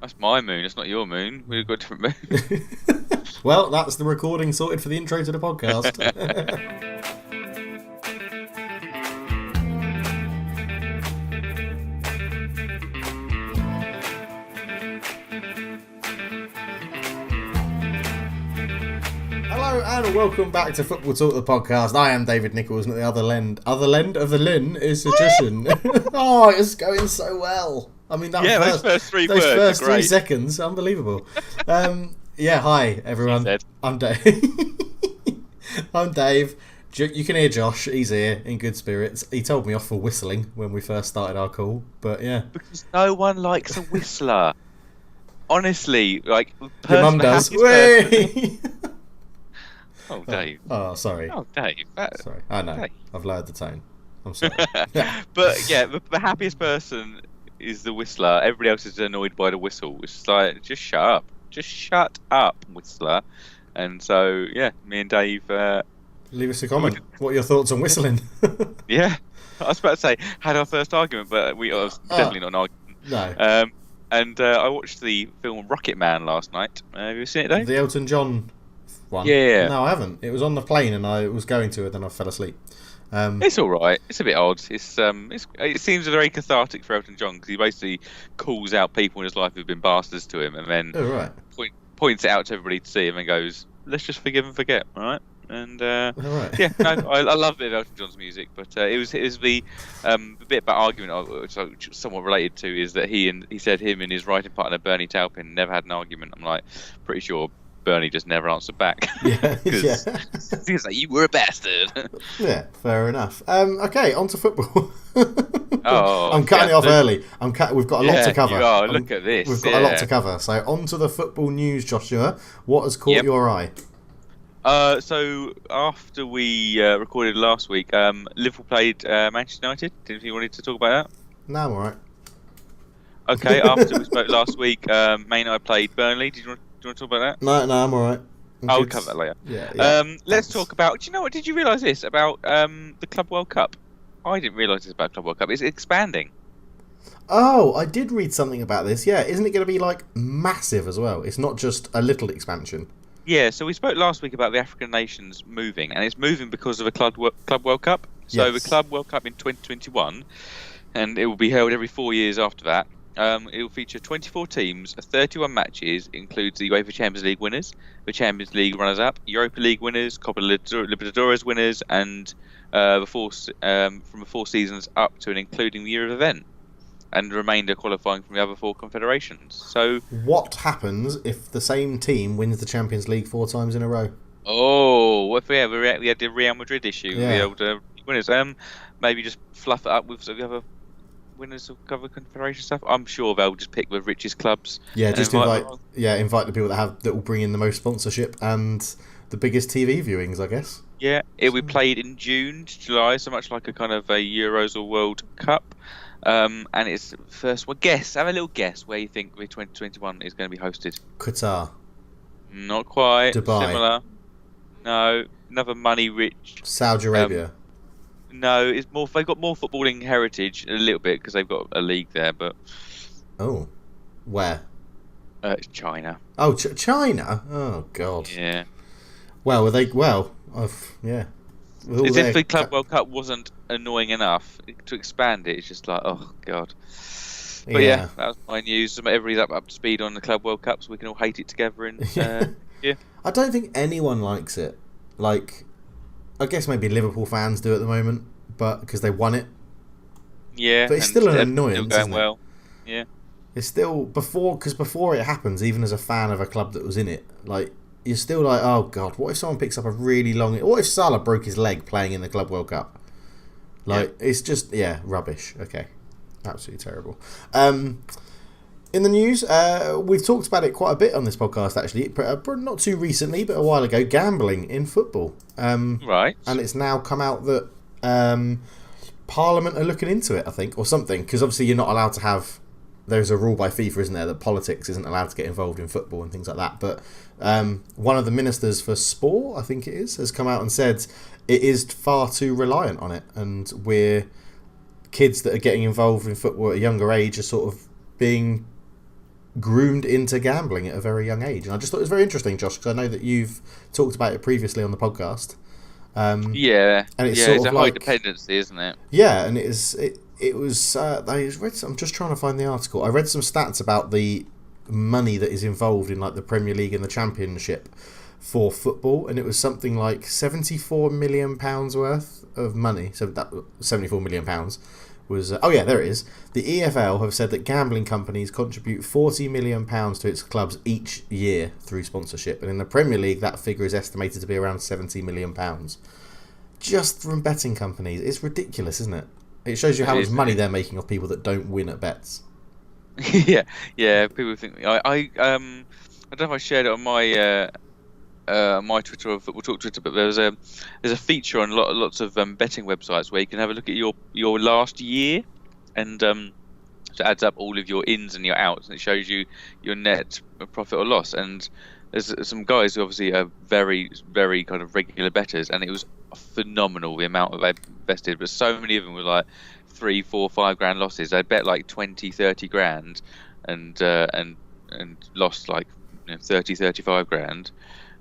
That's my moon. That's not your moon. We've got different moons. Well, that's the recording sorted for the intro to the podcast. Hello and welcome back to Football Talk, the podcast. I am David Nichols, and at the other end of the Lynn is Magician. Oh, it's going so well. I mean, those first three those words first are great. 3 seconds, unbelievable. Hi everyone. Said. I'm Dave. I'm Dave. You can hear Josh. He's here in good spirits. He told me off for whistling when we first started our call, but yeah. Because no one likes a whistler. Honestly, like Your mum does. Person... Oh, Dave. Oh, sorry. Oh, Dave. Sorry. I know. Dave. I've lowered the tone. I'm sorry. But yeah, the happiest person is the whistler. Everybody else is annoyed by the whistle. It's just like, just shut up. Just shut up, whistler. And so, yeah, me and Dave... Leave us a comment. What are your thoughts on whistling? Yeah. I was about to say, had our first argument, but it was definitely not an argument. No. And I watched the film Rocket Man last night. Have you seen it, Dave? The Elton John one? Yeah. No, I haven't. It was on the plane and I was going to it, then I fell asleep. It's all right. It's a bit odd. It seems very cathartic for Elton John because he basically calls out people in his life who've been bastards to him, and then points it out to everybody to see him and goes, "Let's just forgive and forget." All right. And all right. yeah, no, I love a bit of Elton John's music, but it was the bit about argument, which I somewhat related to, is that he said him and his writing partner Bernie Taupin never had an argument. I'm like, pretty sure Bernie just never answered back. Yeah, because he was like, "You were a bastard." Yeah, fair enough. Okay, on to football. Oh, I'm cutting it off early. We've got a lot to cover. Look at this. We've got a lot to cover. So on to the football news, Joshua. What has caught your eye? So after we recorded last week, Liverpool played Manchester United. Did you wanted to talk about that? No, I'm alright. Okay, after we spoke last week, Man United played Burnley. Do you want to talk about that? No, I'm alright. I'll cover that later. Yeah. Let's talk about. Do you know what? Did you realise this about the Club World Cup? I didn't realise this about Club World Cup. It's expanding. Oh, I did read something about this. Yeah, isn't it going to be like massive as well? It's not just a little expansion. Yeah, so we spoke last week about the African nations moving, and it's moving because of a Club World Cup. So the Club World Cup in 2021, and it will be held every 4 years after that. It will feature 24 teams, 31 matches, includes the UEFA Champions League winners, the Champions League runners-up, Europa League winners, Copa Libertadores winners, and from the 4 seasons up to and including the year of event, and the remainder qualifying from the other 4 confederations. So, what happens if the same team wins the Champions League 4 times in a row? Oh, what if we had the Real Madrid issue, the old winners? Maybe just fluff it up with the other winners of other confederation stuff. I'm sure they'll just pick the richest clubs. Yeah, just invite the people that will bring in the most sponsorship and the biggest TV viewings, I guess. Yeah, it will be played in June to July, so much like a kind of a Euros or World Cup. And it's first. Well, have a little guess where you think the 2021 is going to be hosted. Qatar. Not quite. Dubai. Similar. No, another money-rich. Saudi Arabia. No, it's more. They've got more footballing heritage a little bit because they've got a league there, but. Oh, where? It's China. Oh, China. Oh God. Yeah. Well, were they? Well, yeah. As if the Club World Cup wasn't annoying enough to expand it. It's just like, oh God. But yeah, that was my news. Everybody's up to speed on the Club World Cup, so we can all hate it together. And yeah. I don't think anyone likes it. Like, I guess maybe Liverpool fans do at the moment, but because they won it. Yeah, but it's still an annoyance. Still going isn't it? well. Yeah. It's still before it happens. Even as a fan of a club that was in it, like. You're still like, oh God, what if someone picks up a really long... What if Salah broke his leg playing in the Club World Cup? It's just, rubbish. Okay. Absolutely terrible. In the news, we've talked about it quite a bit on this podcast, actually. Not too recently, but a while ago. Gambling in football. Right. And it's now come out that Parliament are looking into it, I think, or something. Because obviously you're not allowed to have... There's a rule by FIFA, isn't there, that politics isn't allowed to get involved in football and things like that. But one of the ministers for sport, I think it is, has come out and said it is far too reliant on it. And kids that are getting involved in football at a younger age are sort of being groomed into gambling at a very young age. And I just thought it was very interesting, Josh, because I know that you've talked about it previously on the podcast. And it's sort it's of a high like dependency, isn't it? Yeah, and it was. I'm just trying to find the article. I read some stats about the money that is involved in like the Premier League and the Championship for football, and it was something like £74 million worth of money. So that £74 million was there it is. The EFL have said that gambling companies contribute £40 million to its clubs each year through sponsorship, and in the Premier League that figure is estimated to be around £70 million just from betting companies. It's ridiculous, isn't it? It shows you how much money they're making off people that don't win at bets. Yeah. People think I don't know if I shared it on my my Twitter or Football Talk Twitter, but there's a feature on lots of betting websites where you can have a look at your last year, and so it adds up all of your ins and your outs, and it shows you your net profit or loss. And there's some guys who obviously are very, very kind of regular bettors, and it was phenomenal the amount that they invested. But so many of them were like 3, 4, 5 grand losses. They bet like 20, 30 grand, and lost like 30, 35 grand.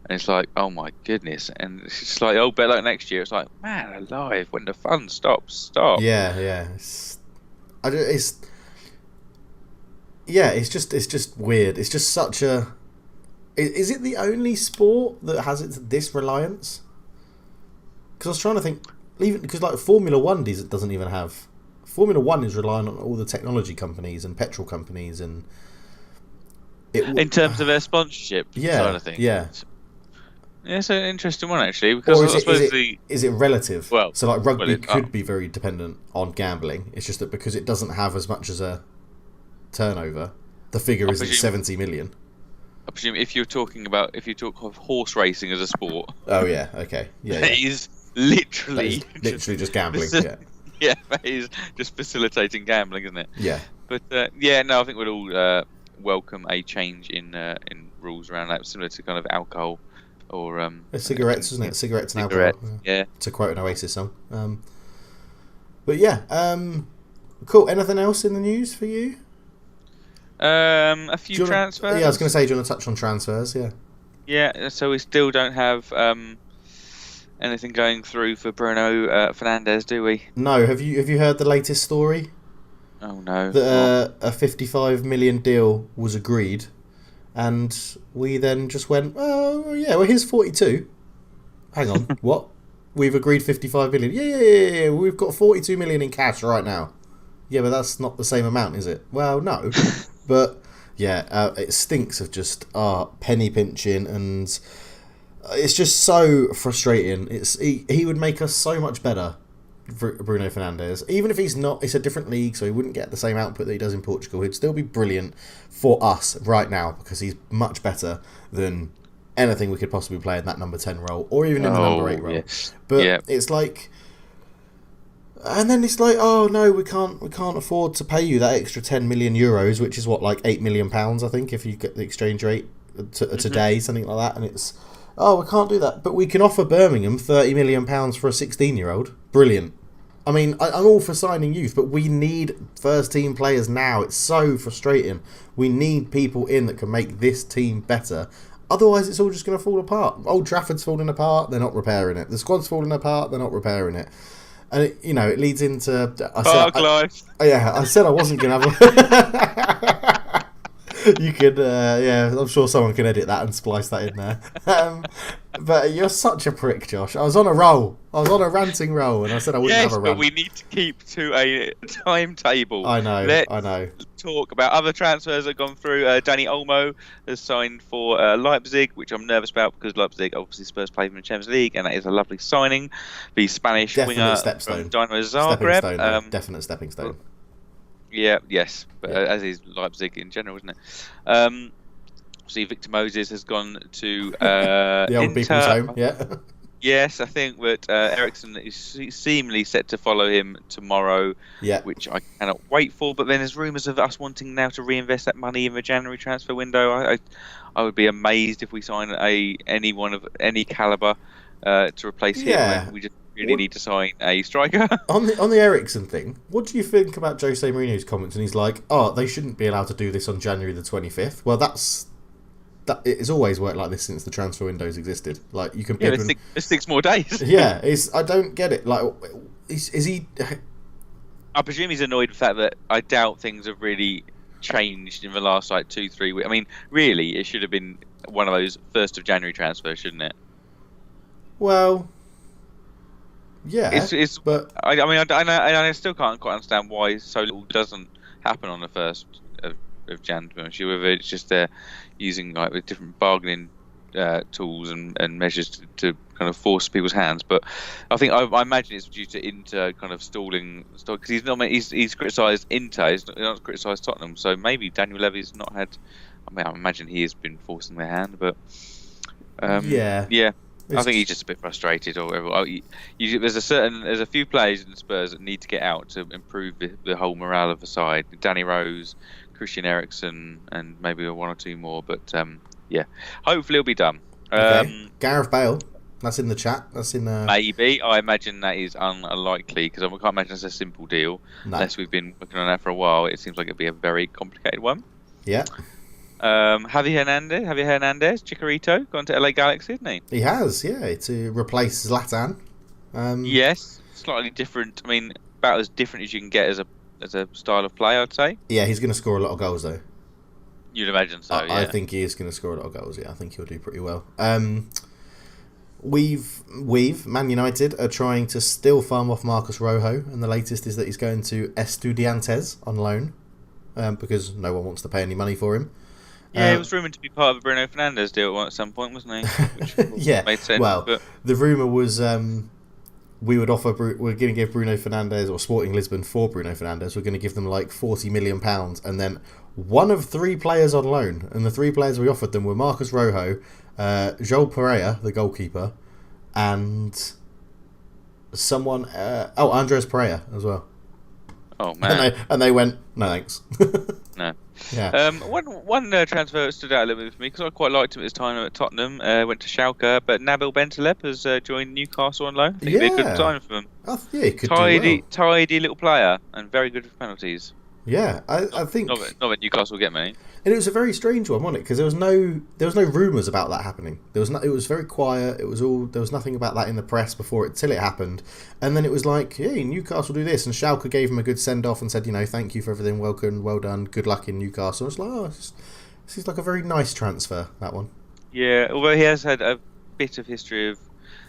And it's like, oh my goodness. And it's just like, oh, bet like next year. It's like, man alive, when the fun stops, stop. Yeah. It's just weird. It's just such a... Is it the only sport that has this reliance? Because I was trying to think, even because like Formula 1 doesn't even have... Formula 1 is relying on all the technology companies and petrol companies and... in terms of their sponsorship side of things. Yeah. Yeah, it's an interesting one actually, because is it relative? Well, so like rugby could be very dependent on gambling. It's just that because it doesn't have as much as a turnover, the figure isn't 70 million. I presume if you talk of horse racing as a sport. Oh yeah, okay, yeah. That is literally just gambling. Yeah, that is just facilitating gambling, isn't it? Yeah. But I think we'd all welcome a change in rules around that, similar to kind of alcohol. Or cigarettes, isn't it? Cigarettes and alcohol. Yeah. To quote an Oasis song. But yeah, cool. Anything else in the news for you? A few transfers. I was going to say, do you want to touch on transfers? Yeah. Yeah. So we still don't have anything going through for Bruno Fernandes, do we? No. Have you heard the latest story? Oh no. That a 55 million deal was agreed. And we then just went, oh, yeah, well, here's 42. Hang on, what? We've agreed 55 million. Yeah, we've got 42 million in cash right now. Yeah, but that's not the same amount, is it? Well, no. But, yeah, it stinks of just penny pinching, and it's just so frustrating. He would make us so much better, Bruno Fernandes. Even if he's not, it's a different league, so he wouldn't get the same output that he does in Portugal. He'd still be brilliant for us right now because he's much better than anything we could possibly play in that number 10 role or even in the number 8 role. Yes. But it's like, and then it's like, oh no, we can't afford to pay you that extra 10 million euros, which is what, like £8 million, I think, if you get the exchange rate today, something like that. And it's, oh, we can't do that, but we can offer Birmingham £30 million for a 16-year-old. Brilliant. I mean, I'm all for signing youth, but we need first-team players now. It's so frustrating. We need people in that can make this team better. Otherwise, it's all just going to fall apart. Old Trafford's falling apart. They're not repairing it. The squad's falling apart. They're not repairing it. And, it leads into... I said I wasn't going to have... You could, I'm sure someone can edit that and splice that in there. But you're such a prick, Josh. I was on a roll. I was on a ranting roll, and I said I wouldn't have a rant. Yes, but we need to keep to a timetable. I know. Let's talk about other transfers that have gone through. Dani Olmo has signed for Leipzig, which I'm nervous about because Leipzig, obviously, Spurs played in the Champions League, and that is a lovely signing. The Spanish winger from Dynamo Zagreb. Definite stepping stone. Yeah, yes, but as is Leipzig in general, isn't it? See, Victor Moses has gone to the old Inter. people's home. Yeah. Yes, I think that Ericsson is seemingly set to follow him tomorrow, which I cannot wait for. But then there's rumours of us wanting now to reinvest that money in the January transfer window. I would be amazed if we sign anyone of any calibre to replace him. We just really need to sign a striker. On the Eriksen thing, what do you think about Jose Mourinho's comments? And he's like, "Oh, they shouldn't be allowed to do this on January the 25th." Well, it's always worked like this since the transfer windows existed. Like, you can Yeah, there's 6 more days. Yeah, I don't get it. Like, is he? I presume he's annoyed with the fact that I doubt things have really changed in the last 2-3 weeks. I mean, really, it should have been one of those 1st of January transfers, shouldn't it? Well, yeah, but I mean, I still can't quite understand why so little doesn't happen on the 1st of Jan. To be honest, whether it's just they're using with different bargaining tools and measures to kind of force people's hands, but I think I imagine it's due to Inter kind of stalling because he's criticised Inter, he's not criticised Tottenham, so maybe Daniel Levy's not had. I mean, I imagine he has been forcing their hand, but yeah. I think he's just a bit frustrated or whatever. There's a few players in Spurs that need to get out to improve the whole morale of the side. Danny Rose, Christian Eriksen, and maybe 1 or 2 more. But yeah, hopefully it'll be done. Okay. Gareth Bale, that's in the chat. That's in maybe. I imagine that is unlikely because I can't imagine it's a simple deal unless we've been working on that for a while. It seems like it'd be a very complicated one. Yeah. Javier Hernandez, Chicharito, gone to LA Galaxy, hasn't he? He has, yeah, to replace Zlatan. Yes, slightly different. I mean, about as different as you can get as a style of play, I'd say. Yeah, he's going to score a lot of goals, though. You'd imagine so, yeah. I think he is going to score a lot of goals, yeah. I think he'll do pretty well. Man United are trying to still farm off Marcus Rojo, and the latest is that he's going to Estudiantes on loan because no one wants to pay any money for him. Yeah, he was rumoured to be part of the Bruno Fernandes deal at some point, wasn't he? Which yeah, made sense. Well, the rumour was we're going to give Bruno Fernandes, or Sporting Lisbon for Bruno Fernandes, we're going to give them like £40 million, and then one of 3 players on loan, and the 3 players we offered them were Marcus Rojo, Joel Pereira, the goalkeeper, and someone, Andres Pereira as well. Oh man! And they went, no thanks. No. Yeah. One transfer stood out a little bit for me because I quite liked him at his time at Tottenham. Went to Schalke, but Nabil Bentaleb has joined Newcastle on loan. I think it'd be a good time for him. Yeah, he could do well. Tidy little player and very good for penalties. Yeah, I think not that Newcastle will get many. And it was a very strange one, wasn't it? Because there was no rumours about that happening. It was very quiet. There was nothing about that in the press till it happened, and then it was like, hey, Newcastle do this, and Schalke gave him a good send off and said, thank you for everything, welcome, well done, good luck in Newcastle. It's like, this is like a very nice transfer, that one. Yeah, although he has had a bit of history of,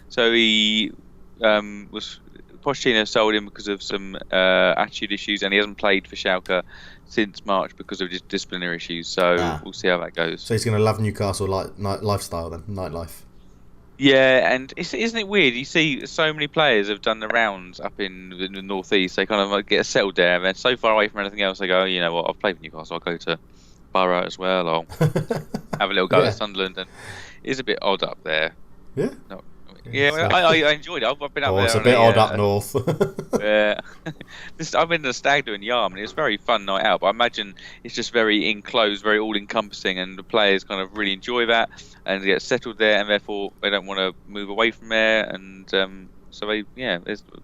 so he was. Pochettino sold him because of some attitude issues, and he hasn't played for Schalke since March because of just disciplinary issues. So we'll see how that goes. So he's going to love Newcastle lifestyle then, nightlife. Yeah, and isn't it weird? You see so many players have done the rounds up in the northeast. They kind of get settled there, and they're so far away from anything else. They go, you know what? I've played for Newcastle. I'll go to Borough as well. I'll have a little go at Sunderland, and it's a bit odd up there. Yeah. No, yeah, I enjoyed it. I've been up there. It's a bit odd up north. Yeah, I've been to the Stag Do in Yarm, and it was a very fun night out. But I imagine it's just very enclosed, very all-encompassing, and the players kind of really enjoy that and get settled there, and therefore they don't want to move away from there. And so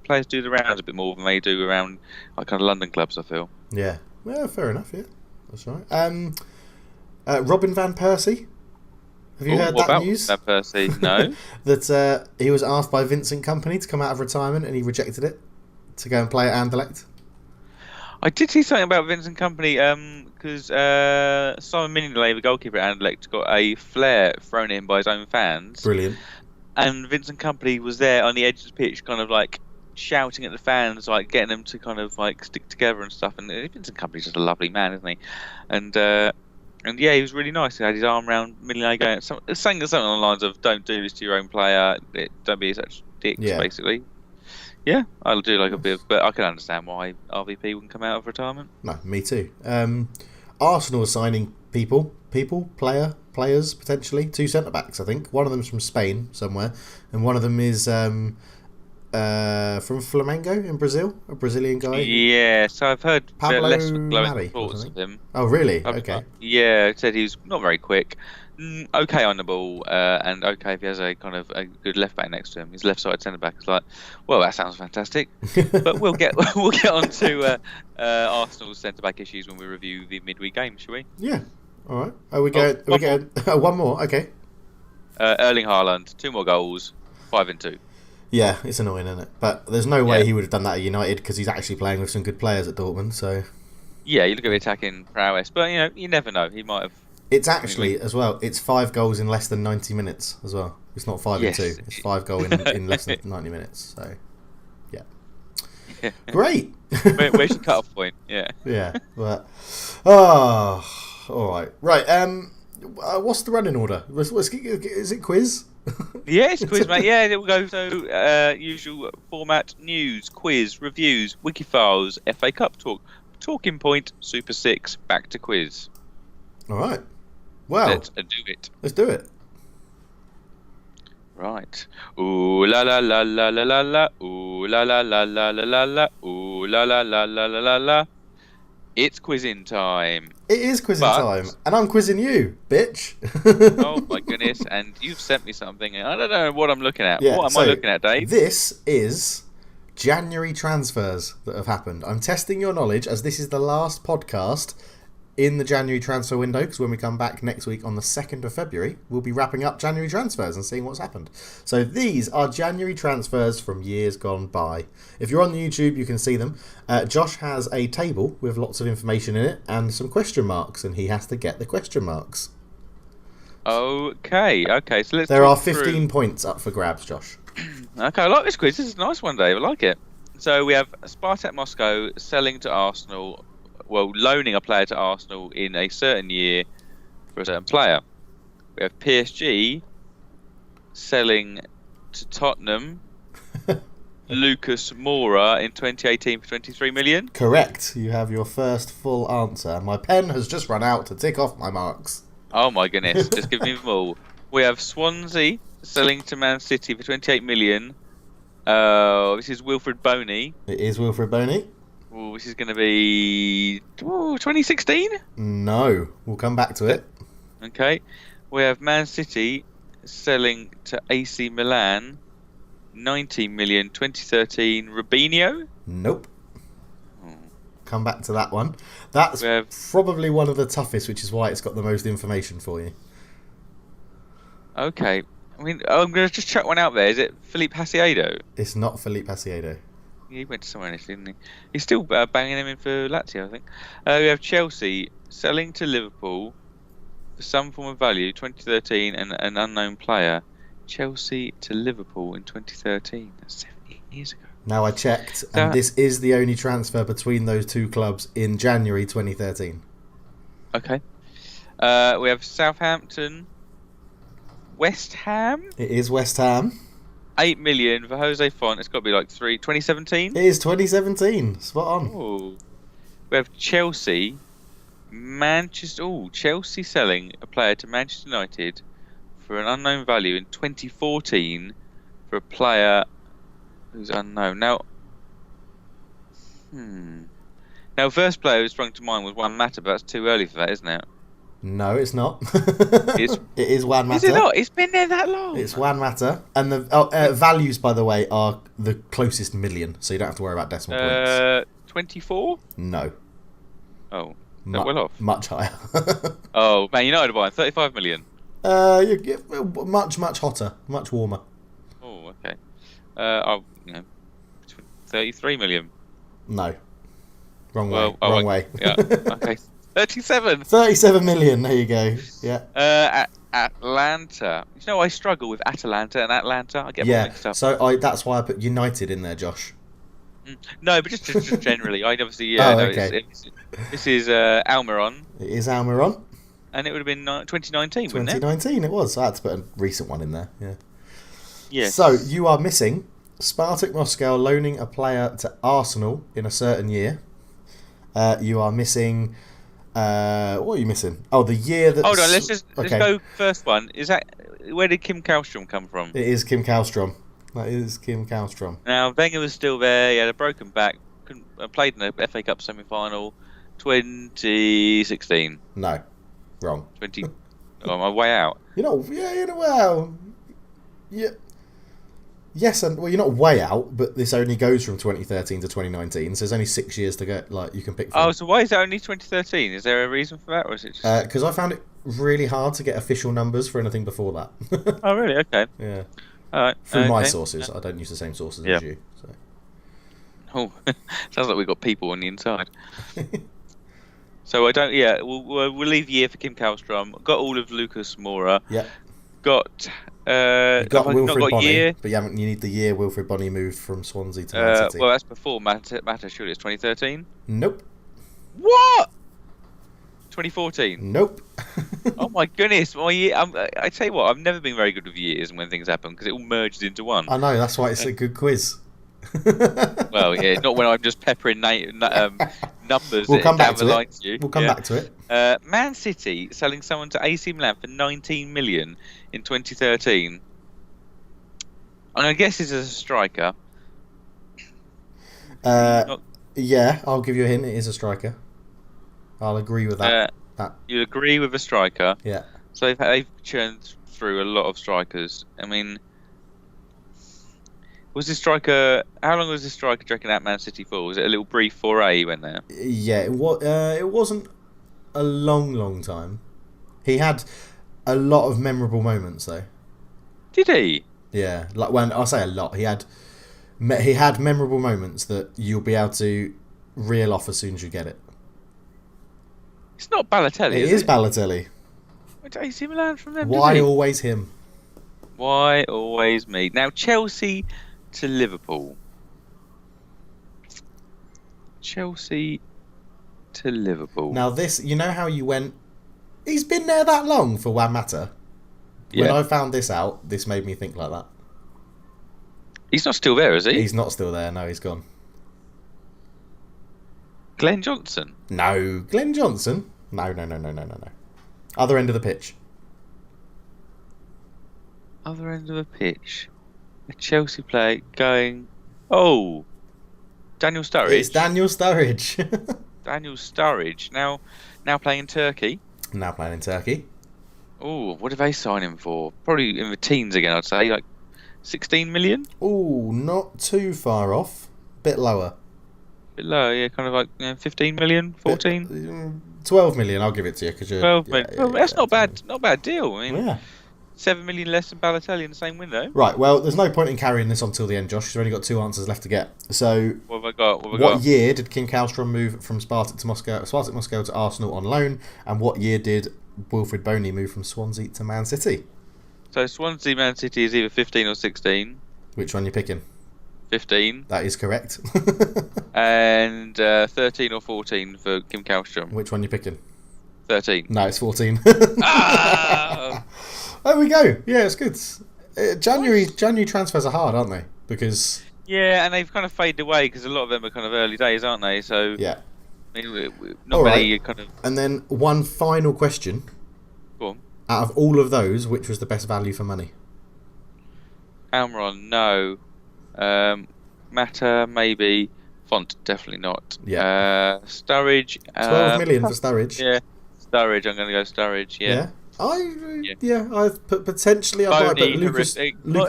players do the rounds a bit more than they do around kind of London clubs, I feel. Yeah, fair enough. Yeah, that's right. Robin van Persie. Have you heard that news? Van Persie? No. That he was asked by Vincent Kompany to come out of retirement, and he rejected it to go and play at Anderlecht. I did see something about Vincent Kompany because Simon Mignolet, the goalkeeper at Anderlecht, got a flare thrown at him by his own fans. Brilliant. And Vincent Kompany was there on the edge of the pitch, kind of like shouting at the fans, like getting them to kind of like stick together and stuff. And Vincent Kompany's just a lovely man, isn't he? And yeah, he was really nice. He had his arm around Mignolet, saying something along the lines of "Don't do this to your own player. Don't be such dicks." Yeah. Basically. Yeah, I'll do like a bit, but I can understand why RVP wouldn't come out of retirement. No, me too. Arsenal are signing players potentially. 2 centre backs, I think. One of them's from Spain somewhere, and one of them is from Flamengo in Brazil, a Brazilian guy. Yeah, so I've heard Pablo less glowing Mari, reports of him. Oh, really? Okay. Yeah, it said he was not very quick, Okay on the ball, and okay if he has a kind of a good left back next to him. His left side centre back is like, well, that sounds fantastic. But we'll get on to Arsenal's centre back issues when we review the midweek game, shall we? Yeah. All right. Are we going? One more. Okay. Erling Haaland, 2 more goals, 5 and 2. Yeah, it's annoying, isn't it? But there's no way he would have done that at United because he's actually playing with some good players at Dortmund. So. Yeah, you look at the attacking prowess, but you never know. He might have. It's actually as well. It's 5 goals in less than 90 minutes as well. It's not 5 and 2. It's 5 goals in less than 90 minutes. So, yeah, great. Where's your cut-off point? Yeah. Yeah. But all right. What's the running order? Is it quiz? Yeah, it's quiz, mate. Yeah, we'll go. So, usual format: news, quiz, reviews, Wikifiles, FA Cup talk, talking point, Super 6, back to quiz. All right. Well, let's do it. Let's do it. Right. Ooh la la la la la la la. Ooh la la la la la la la. Ooh la la la la la la la. It's quizzing time. It is quizzing time, and I'm quizzing you, bitch. Oh my goodness! And you've sent me something. I don't know what I'm looking at. Yeah, what am I looking at, Dave? This is January transfers that have happened. I'm testing your knowledge as this is the last podcast in the January transfer window, because when we come back next week on the 2nd of February, we'll be wrapping up January transfers and seeing what's happened. So these are January transfers from years gone by. If you're on the YouTube, you can see them. Josh has a table with lots of information in it and some question marks, and he has to get the question marks. Okay, so let's. There are 15 points up for grabs, Josh. Okay, I like this quiz. This is a nice one, Dave. I like it. So we have Spartak Moscow selling to Arsenal. Well, loaning a player to Arsenal in a certain year for a certain player. We have PSG selling to Tottenham Lucas Moura in 2018 for 23 million. Correct. You have your first full answer. My pen has just run out to tick off my marks. Oh my goodness, just give me them all. We have Swansea selling to Man City for 28 million. This is Wilfred Boney. It is Wilfred Boney. Ooh, this is going to be 2016? No, we'll come back to it. Okay. We have Man City selling to AC Milan 19 million 2013 Robinho. Nope. Come back to that one. That's probably one of the toughest, which is why it's got the most information for you. Okay. I mean, I'm going to just chuck one out there. Is it Philippe Hasiedo? It's not Philippe Hasiedo. He went to somewhere else, didn't he? He's still banging him in for Lazio, I think. We have Chelsea selling to Liverpool for some form of value, 2013, and an unknown player. Chelsea to Liverpool in 2013. That's 17 years ago. Now I checked, and this is the only transfer between those two clubs in January 2013. Okay. We have Southampton, West Ham. It is West Ham. 8 million for Jose Font. It's got to be like 2017. It is 2017. Spot on. Ooh. We have Chelsea, Manchester. Oh, Chelsea selling a player to Manchester United for an unknown value in 2014 for a player who's unknown. Now, first player who sprung to mind was Juan Mata, but that's too early for that, isn't it? No, it's not. It is Juan Mata. Is it not? It's been there that long. It's Juan Mata. And the values, by the way, are the closest million, so you don't have to worry about decimal points. 24? No. Oh, well off. Much higher. Oh, Man United are buying 35 million. Much hotter, much warmer. Oh, okay. 33 million. No. Wrong way. Yeah. Okay. 37. 37 million. There you go. Yeah. Atlanta. You know, I struggle with Atalanta and Atlanta. I get them mixed up. So that's why I put United in there, Josh. No, but just generally. I obviously. Okay. This is Almiron. It is Almiron. And it would have been 2019, wouldn't it? 2019 it was. So I had to put a recent one in there. Yeah. Yes. So you are missing Spartak Moscow loaning a player to Arsenal in a certain year. You are missing. What are you missing? Oh, the year that. Hold on, let's go first one. Is that where did Kim Kallstrom come from? It is Kim Kallstrom. That is Kim Kallstrom. Now Wenger was still there. He had a broken back. Played in the FA Cup semi-final, 2016. No, wrong. on my way out. You're not. Yeah. Well. Yeah. Yes, and well, you're not way out, but this only goes from 2013 to 2019, so there's only 6 years to go. Like you can pick from. Oh, so why is it only 2013? Is there a reason for that, or is it just? Because I found it really hard to get official numbers for anything before that. Oh, really? Okay. Yeah. All right. Through my sources, I don't use the same sources as you. So. Oh, sounds like we've got people on the inside. So I don't. Yeah, we'll leave year for Kim Kallstrom. Got all of Lucas Moura. Yeah. Got. You've got Wilfred Bonney, year. but you need the year Wilfred Bonney moved from Swansea to Man City. Well, that's before Matter. Surely it's 2013. Nope. What? 2014. Nope. Oh my goodness! My year. I tell you what, I've never been very good with years and when things happen because it all merges into one. I know, that's why it's a good quiz. Well, yeah, not when I'm just peppering numbers. We'll come back to line it. to you. We'll come back to it. Man City selling someone to AC Milan for 19 million in 2013. I'm gonna guess this is a striker. Yeah, I'll give you a hint. It is a striker. I'll agree with that. You agree with a striker? Yeah. So they've churned through a lot of strikers. I mean, was this striker? How long was this striker drinking at Man City for? Was it a little brief foray he went there? Yeah, it wasn't a long time. He had a lot of memorable moments though. Did he? Yeah, like when I say a lot, he had memorable moments that you'll be able to reel off as soon as you get it. It's not Balotelli. It is Balotelli. Went to AC Milan from them. Why always him? Why always me? Now Chelsea to Liverpool. Chelsea to Liverpool. Now this, you know how you went. He's been there that long for Juan Mata. When I found this out, this made me think like that. He's not still there, is he? He's not still there. No, he's gone. Glenn Johnson? No, Glenn Johnson. No. Other end of the pitch. Other end of the pitch. A Chelsea player going. Oh, Daniel Sturridge. It's Daniel Sturridge. Daniel Sturridge now playing in Turkey. Now playing in Turkey. Oh, what did they sign him for? Probably in the teens again, I'd say, like 16 million. Oh, not too far off. Bit lower. Bit low, yeah, kind of like 15 million, 14. 12 million. I'll give it to you because you're 12 million. Well, that's not bad. Not a bad deal. I mean, yeah. 7 million less than Balotelli in the same window. Right. Well, there's no point in carrying this on till the end, Josh. You've only got 2 answers left to get. So, what have I got? What year did Kim Kallstrom move from Spartak Moscow to Arsenal on loan? And what year did Wilfred Bonney move from Swansea to Man City? So Swansea Man City is either 15 or 16. Which one are you picking? 15. That is correct. And 13 or 14 for Kim Kallstrom. Which one are you picking? 13. No, it's 14. Ah! There we go. Yeah, it's good. January transfers are hard, aren't they? Because yeah, and they've kind of faded away because a lot of them are kind of early days, aren't they? So yeah, I mean, not many kind of. And then one final question. Go on. Out of all of those, which was the best value for money? Almiron, no. Mata, maybe. Font, definitely not. Yeah. Sturridge. 12 million for Sturridge. Yeah, Sturridge. I'm going to go Sturridge. Yeah. I've put potentially. I'd like, but Lucas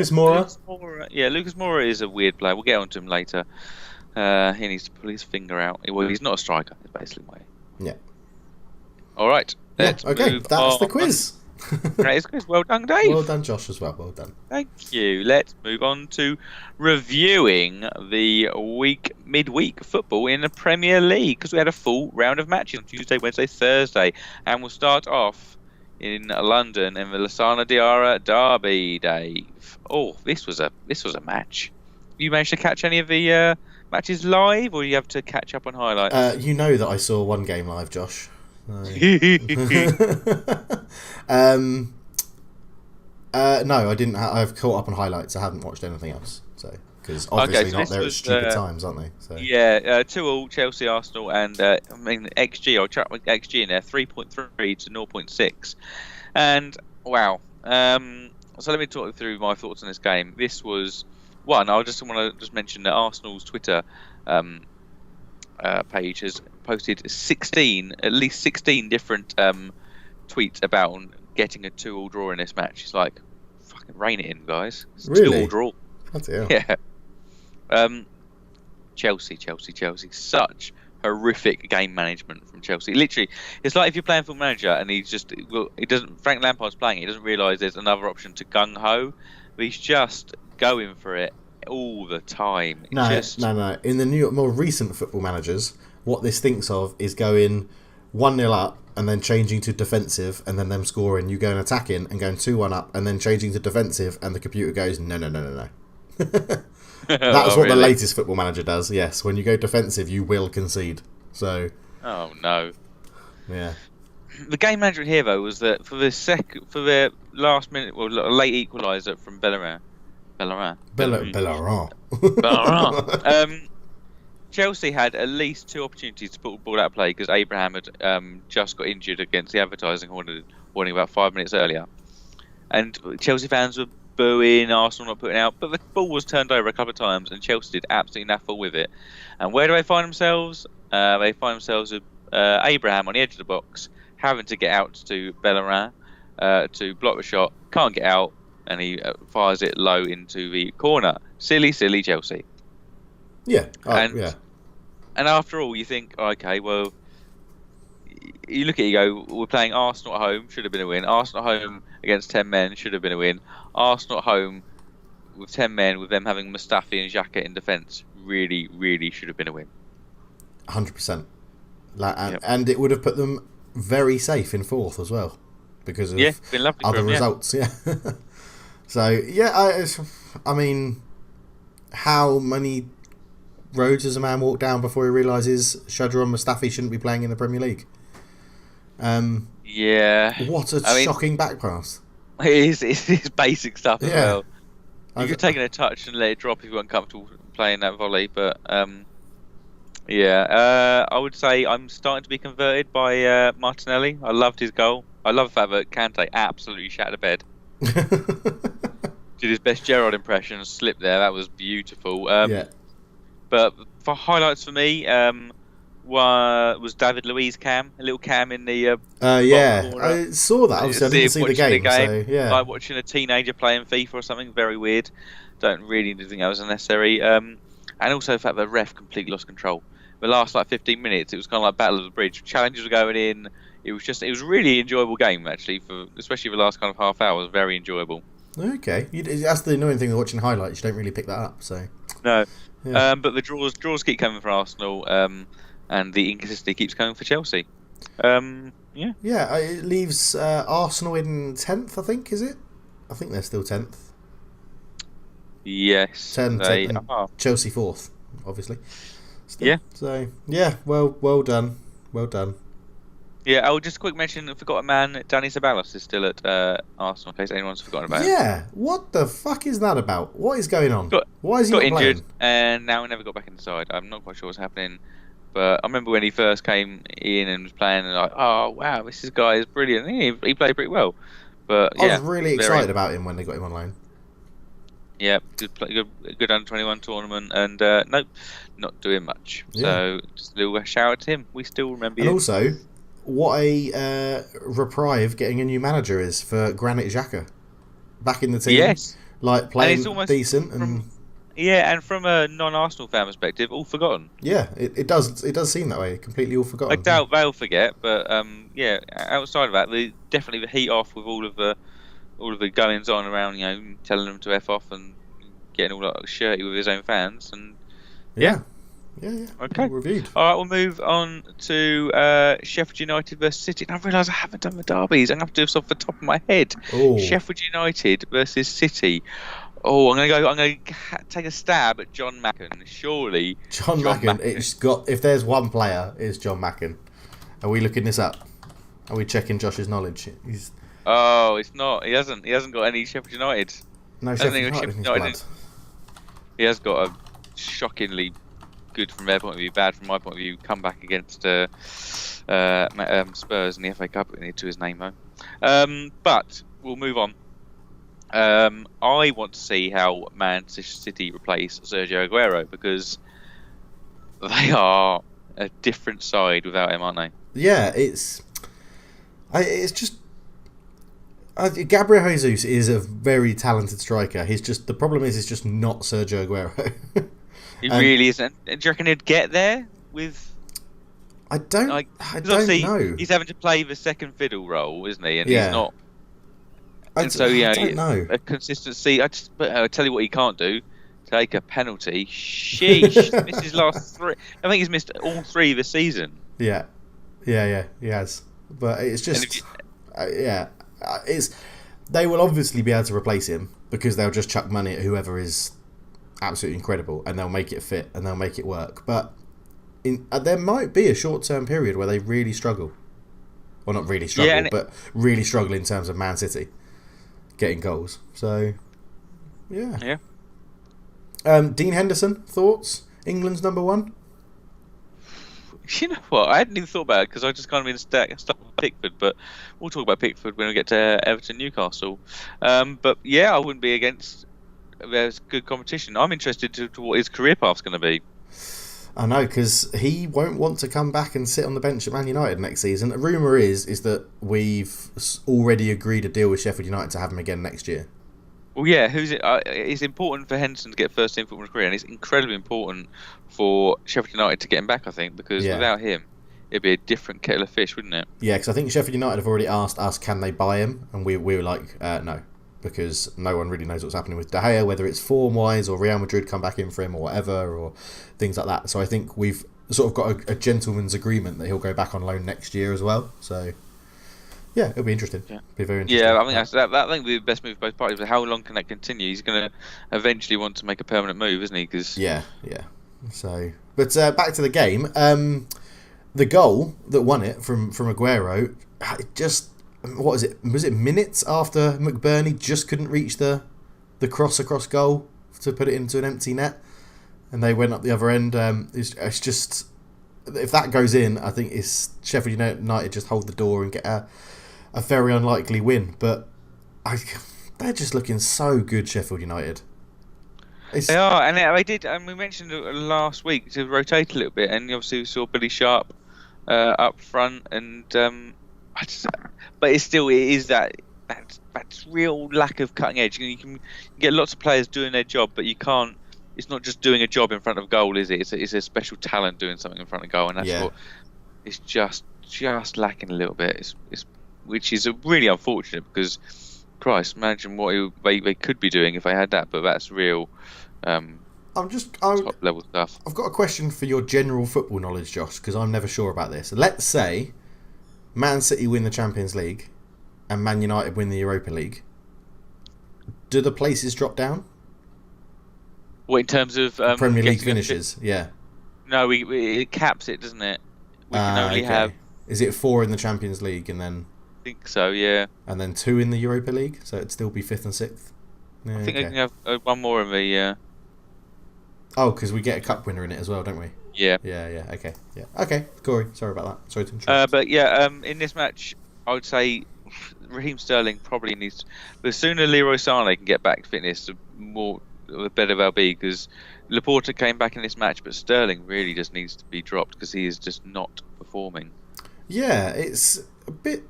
Moura. Yeah, Lucas Moura is a weird player. We'll get onto him later. He needs to pull his finger out. Well, he's not a striker. Is basically why. Yeah. All right. Let's okay, move that's on. The quiz. That is quiz. Well done, Dave. Well done, Josh, as well. Well done. Thank you. Let's move on to reviewing the midweek football in the Premier League because we had a full round of matches on Tuesday, Wednesday, Thursday, and we'll start off in London in the Lassana Diarra derby, Dave. Oh, this was a match. You managed to catch any of the matches live, or you have to catch up on highlights? You know that I saw one game live, Josh. No, I didn't. I've caught up on highlights. I haven't watched anything else. So because obviously not. They're at stupid times, aren't they? So. Yeah, 2-2 Chelsea Arsenal, and I mean XG. I'll chuck my XG in there, 3.3 to 0.6, and wow. So let me talk you through my thoughts on this game. This was one. I just want to mention that Arsenal's Twitter page has posted at least 16 different tweets about getting a 2-2 draw in this match. It's like, fucking rein it in, guys. It's Really? 2-2 draw. Bloody hell. Yeah. Chelsea. Such horrific game management from Chelsea. Literally, it's like if you're playing Football Manager and he doesn't. Frank Lampard's playing. He doesn't realise there's another option to gung ho, but he's just going for it all the time. No. In the more recent Football Managers, what this thinks of is going 1-0 up and then changing to defensive and then them scoring. You going attacking and going 2-1 up and then changing to defensive, and the computer goes no. That's what the latest Football Manager does. Yes, when you go defensive, you will concede. So. Oh no. Yeah. The game management here though was that for the last minute, late equaliser from Bellerin. Chelsea had at least 2 opportunities to put the ball out of play because Abraham had just got injured against the advertising warning about 5 minutes earlier, and Chelsea fans were booing Arsenal not putting out, but the ball was turned over a couple of times and Chelsea did absolutely naffle with it. And where do they find themselves? They find themselves with Abraham on the edge of the box, having to get out to Bellerin to block the shot, can't get out, and he fires it low into the corner. Silly Chelsea. Yeah. And after all, you think, okay, well, you look at it, you go, we're playing Arsenal at home, should have been a win. Arsenal at home against 10 men, should have been a win. Arsenal at home with 10 men, with them having Mustafi and Xhaka in defence, really should have been a win. 100%. And it would have put them very safe in 4th as well, because of other results. Yeah. So, yeah, I mean, how many roads does a man walk down before he realises Shadran Mustafi shouldn't be playing in the Premier League? Yeah. What a shocking back pass. It is basic stuff as well. You could have taken a touch and let it drop if you weren't comfortable playing that volley, but I would say I'm starting to be converted by Martinelli. I loved his goal. I love the fact that Kante absolutely shat the bed. Did his best Gerrard impression, slipped there. That was beautiful. But for highlights for me, was David Luiz cam, a little cam in the I saw that. Obviously, I didn't see the game. So, yeah. Like watching a teenager playing FIFA or something, very weird. Don't really think that was unnecessary. And also the fact that the ref completely lost control. The last 15 minutes, it was kind of like Battle of the Bridge. Challenges were going in. It was a really enjoyable game actually, especially the last kind of half hour was very enjoyable. Okay, that's the annoying thing with watching highlights. You don't really pick that up. So no, but the draws keep coming for Arsenal. And the inconsistency keeps coming for Chelsea. It leaves Arsenal in 10th, I think, is it? I think they're still 10th. Yes. 10th, Chelsea 4th, obviously. Still. Yeah. So, yeah, well done. Yeah, I'll just quick mention, I forgot a man, Danny Ceballos is still at Arsenal, in case anyone's forgotten about him. Yeah, what the fuck is that about? What is going on? Why is he not injured, playing? and now he never got back in the side. I'm not quite sure what's happening. But I remember when he first came in and was playing, and oh wow, this guy is brilliant. He played pretty well. But I was really excited about him when they got him online. Yeah, good under 21 tournament, and nope, not doing much. Yeah. So just a little shout out to him. We still remember him. And also, what a reprieve getting a new manager is for Granit Xhaka back in the team. Yes, playing decent and. And from a non-Arsenal fan perspective, all forgotten. Yeah, it does seem that way. Completely all forgotten. I doubt they'll forget, but outside of that, definitely the heat off with all of the goings on around, telling them to F off and getting all shirty with his own fans, and yeah. Okay. Reviewed. All right, we'll move on to Sheffield United versus City. And I realise I haven't done the derbies. I'm going to have to do this off the top of my head. Ooh. Sheffield United versus City. Oh, I'm going to take a stab at John Macken. Surely, John Macken. If there's one player, it's John Macken. Are we looking this up? Are we checking Josh's knowledge? It's not. He hasn't got any Sheffield United. No Sheffield United. He has got a shockingly good from their point of view, bad from my point of view, comeback against Spurs in the FA Cup to his name though. But we'll move on. I want to see how Manchester City replace Sergio Aguero, because they are a different side without him, aren't they? Yeah, it's just Gabriel Jesus is a very talented striker. The problem is just not Sergio Aguero. He really isn't. Do you reckon he'd get there with? I don't know. He's having to play the second fiddle role, isn't he? And Yeah. he's not. I don't know. A consistency. But I tell you what, he can't do. Take a penalty. Sheesh! This is last 3. I think he's missed all 3 this season. Yeah, he has. But it's just, they will obviously be able to replace him because they'll just chuck money at whoever is absolutely incredible, and they'll make it fit and they'll make it work. But there might be a short-term period where they really struggle. Well, not really struggle, but really struggle in terms of Man City getting goals. So, yeah. Dean Henderson, thoughts? England's number 1? You know what? I hadn't even thought about it because I just kind of been stuck with Pickford. But we'll talk about Pickford when we get to Everton Newcastle. But yeah, I wouldn't be against. There's good competition. I'm interested to what his career path's going to be. I know, because he won't want to come back and sit on the bench at Man United next season. The rumour is that we've already agreed a deal with Sheffield United to have him again next year. Well, yeah, it's important for Henderson to get first team football career, and it's incredibly important for Sheffield United to get him back, I think, because without him, it'd be a different kettle of fish, wouldn't it? Yeah, because I think Sheffield United have already asked us, can they buy him? And we were like, no, because no one really knows what's happening with De Gea, whether it's form-wise or Real Madrid come back in for him or whatever, or things like that. So I think we've sort of got a gentleman's agreement that he'll go back on loan next year as well. So... yeah, it'll be interesting. Yeah. Be very interesting. Yeah, I think that would be the best move for both parties. But how long can that continue? He's going to eventually want to make a permanent move, isn't he? Cause... Yeah. So, but back to the game. The goal that won it from Aguero, just what is it? Was it minutes after McBurney just couldn't reach the cross across goal to put it into an empty net, and they went up the other end. It's just, if that goes in, I think it's Sheffield United just hold the door and get a very unlikely win, but they're just looking so good, Sheffield United. They are, and they did. And we mentioned last week to rotate a little bit, and obviously we saw Billy Sharp up front, and but it is that real lack of cutting edge. You can get lots of players doing their job, but you can't. It's not just doing a job in front of goal, is it? It's a special talent doing something in front of goal, and that's what it's just lacking a little bit. Which is really unfortunate because, Christ, imagine what they could be doing if they had that. But that's real top level stuff. I've got a question for your general football knowledge, Josh, because I'm never sure about this. Let's say Man City win the Champions League and Man United win the Europa League. Do the places drop down? What, in terms of Premier League finishes? Yeah. No, it caps it, doesn't it? We can only have. Is it 4 in the Champions League and then? I think so, yeah. And then 2 in the Europa League, so it'd still be 5th and 6th. Yeah, I think they can have one more in the. Oh, because we get a cup winner in it as well, don't we? Yeah. Yeah. Okay. Yeah. Okay. Corey, sorry about that. Sorry to interrupt. But yeah, in this match, I would say Raheem Sterling probably needs. The sooner Leroy Sané can get back fitness, the better they'll be. Because Laporta came back in this match, but Sterling really just needs to be dropped because he is just not performing. Yeah, it's a bit.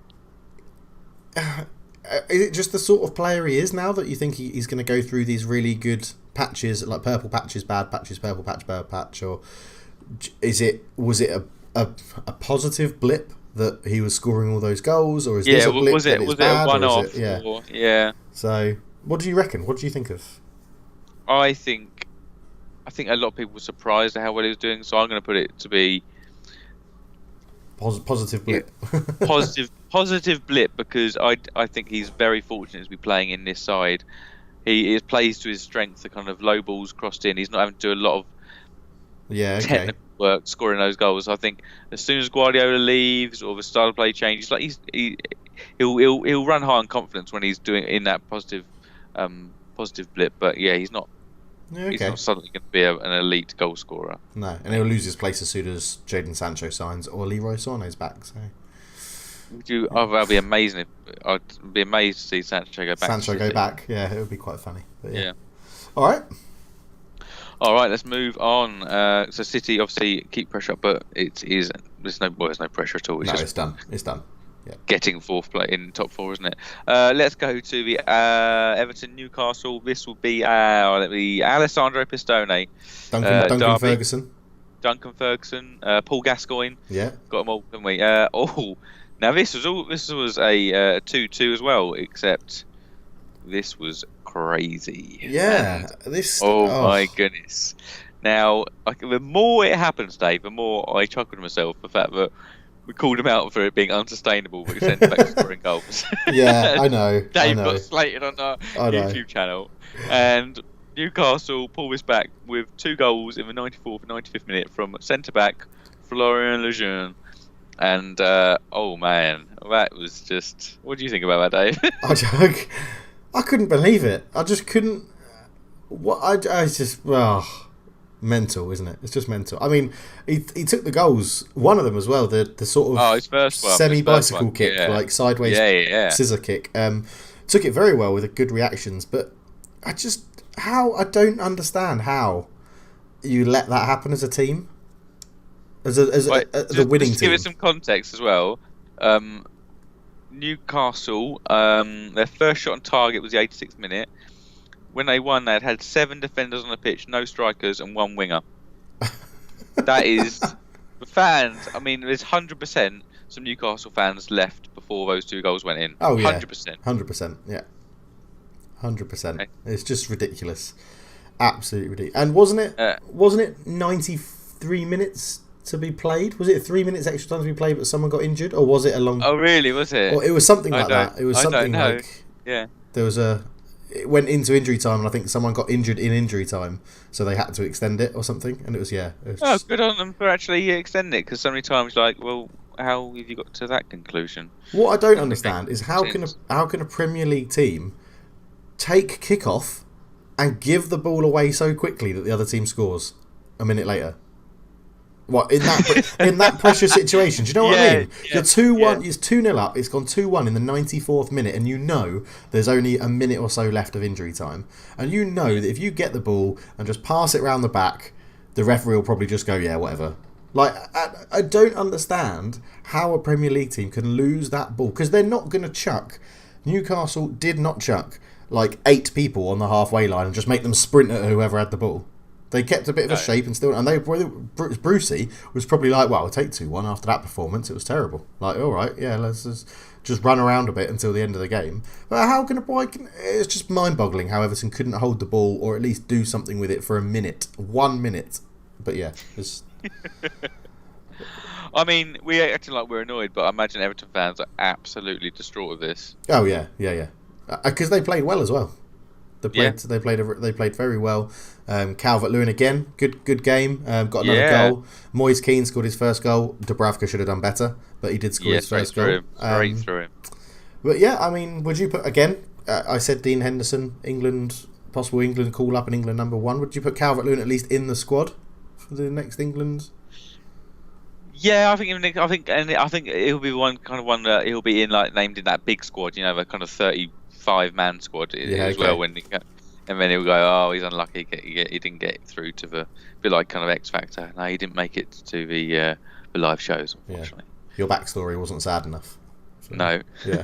Is it just the sort of player he is now that you think he's going to go through these really good patches, like purple patches, bad patches, purple patch, bad patch, or was it a positive blip that he was scoring all those goals, or is this a blip was it a one-off? Yeah. So, what do you reckon? What do you think of? I think a lot of people were surprised at how well he was doing, so I'm going to put it to be positive blip. Positive blip, because I think he's very fortunate to be playing in this side. He plays to his strength, the kind of low balls crossed in. He's not having to do a lot of technical work scoring those goals. I think as soon as Guardiola leaves or the style of play changes, he'll run high on confidence when he's doing in that positive blip. But yeah, he's not. He's not suddenly going to be an elite goal scorer. No, and he'll lose his place as soon as Jadon Sancho signs or Leroy Sané's back. So. That'd be amazing. I'd be amazed to see Sancho go back. Yeah, it would be quite funny. But yeah. All right. Let's move on. So City obviously keep pressure up, but there's no pressure at all. It's done. getting fourth place in top four, isn't it? Let's go to the Everton Newcastle. This will be Alessandro Pistone, Duncan Ferguson. Duncan Ferguson, Paul Gascoigne. Yeah, got them all, didn't we? Now this was a 2-2 as well, except this was crazy. Yeah, my goodness. Now, the more it happens, Dave, the more I chuckled to myself the fact that we called him out for it being unsustainable, but he sent back scoring goals. Yeah, I know. Dave got slated on our YouTube channel, and Newcastle pulled this back with 2 goals in the 94th and 95th minute from centre back Florian Lejeune. And oh man, that was just. What do you think about that, Dave? I couldn't believe it. I just couldn't. Mental, isn't it? It's just mental. I mean, he took the goals. One of them as well. The sort of his first one, semi-bicycle kick, like sideways scissor kick. Took it very well with good reactions. But I don't understand how you let that happen as a team. As the winning team. To give it some context as well, Newcastle, their first shot on target was the 86th minute. When they won, they had 7 defenders on the pitch, no strikers, and 1 winger. That is the fans. I mean, there's 100% some Newcastle fans left before those 2 goals went in. Oh yeah, 100%. 100%. Yeah, 100%. Okay. It's just ridiculous, absolutely ridiculous. And wasn't it 93 minutes to be played? Was it 3 minutes extra time to be played, but someone got injured, or was it a long? Oh really? Was it? Or it was something like that. It was something like there was it went into injury time, and I think someone got injured in injury time, so they had to extend it or something. And it was good on them for actually extending it, because so many times well, how have you got to that conclusion? What I don't understand is how can a Premier League team take kickoff and give the ball away so quickly that the other team scores a minute later? What in that pressure situation? Do you know what I mean? Yeah, You're 2-1. It's 2-0 up. It's gone 2-1 in the 94th minute, and you know there's only a minute or so left of injury time, and you know that if you get the ball and just pass it round the back, the referee will probably just go, yeah, whatever. Like I don't understand how a Premier League team can lose that ball, because they're not going to chuck. Newcastle did not chuck like 8 people on the halfway line and just make them sprint at whoever had the ball. They kept a bit of a shape and still, and Brucey was probably like, "Well, I'll take 2-1 after that performance. It was terrible. Like, all right, yeah, let's just run around a bit until the end of the game." But how can it's just mind-boggling how Everton couldn't hold the ball or at least do something with it for 1 minute. But yeah, it's. I mean, we acting like we're annoyed, but I imagine Everton fans are absolutely distraught with this. Oh yeah, because they played well as well. They played very well. Calvert-Lewin again, good game. Got another goal. Moise Keane scored his first goal. Dubravka should have done better, but he did score his first goal. Straight through him. But yeah, I mean, would you put again? I said Dean Henderson, possible England call up and England number 1. Would you put Calvert-Lewin at least in the squad for the next England? Yeah, I think he'll be one that he'll be named in that big squad. You know, the kind of 35-man squad as well. And then he'll go, oh, he's unlucky. He didn't get through to the bit like kind of X Factor. No, he didn't make it to the live shows, unfortunately. Yeah. Your backstory wasn't sad enough. So, no. Yeah.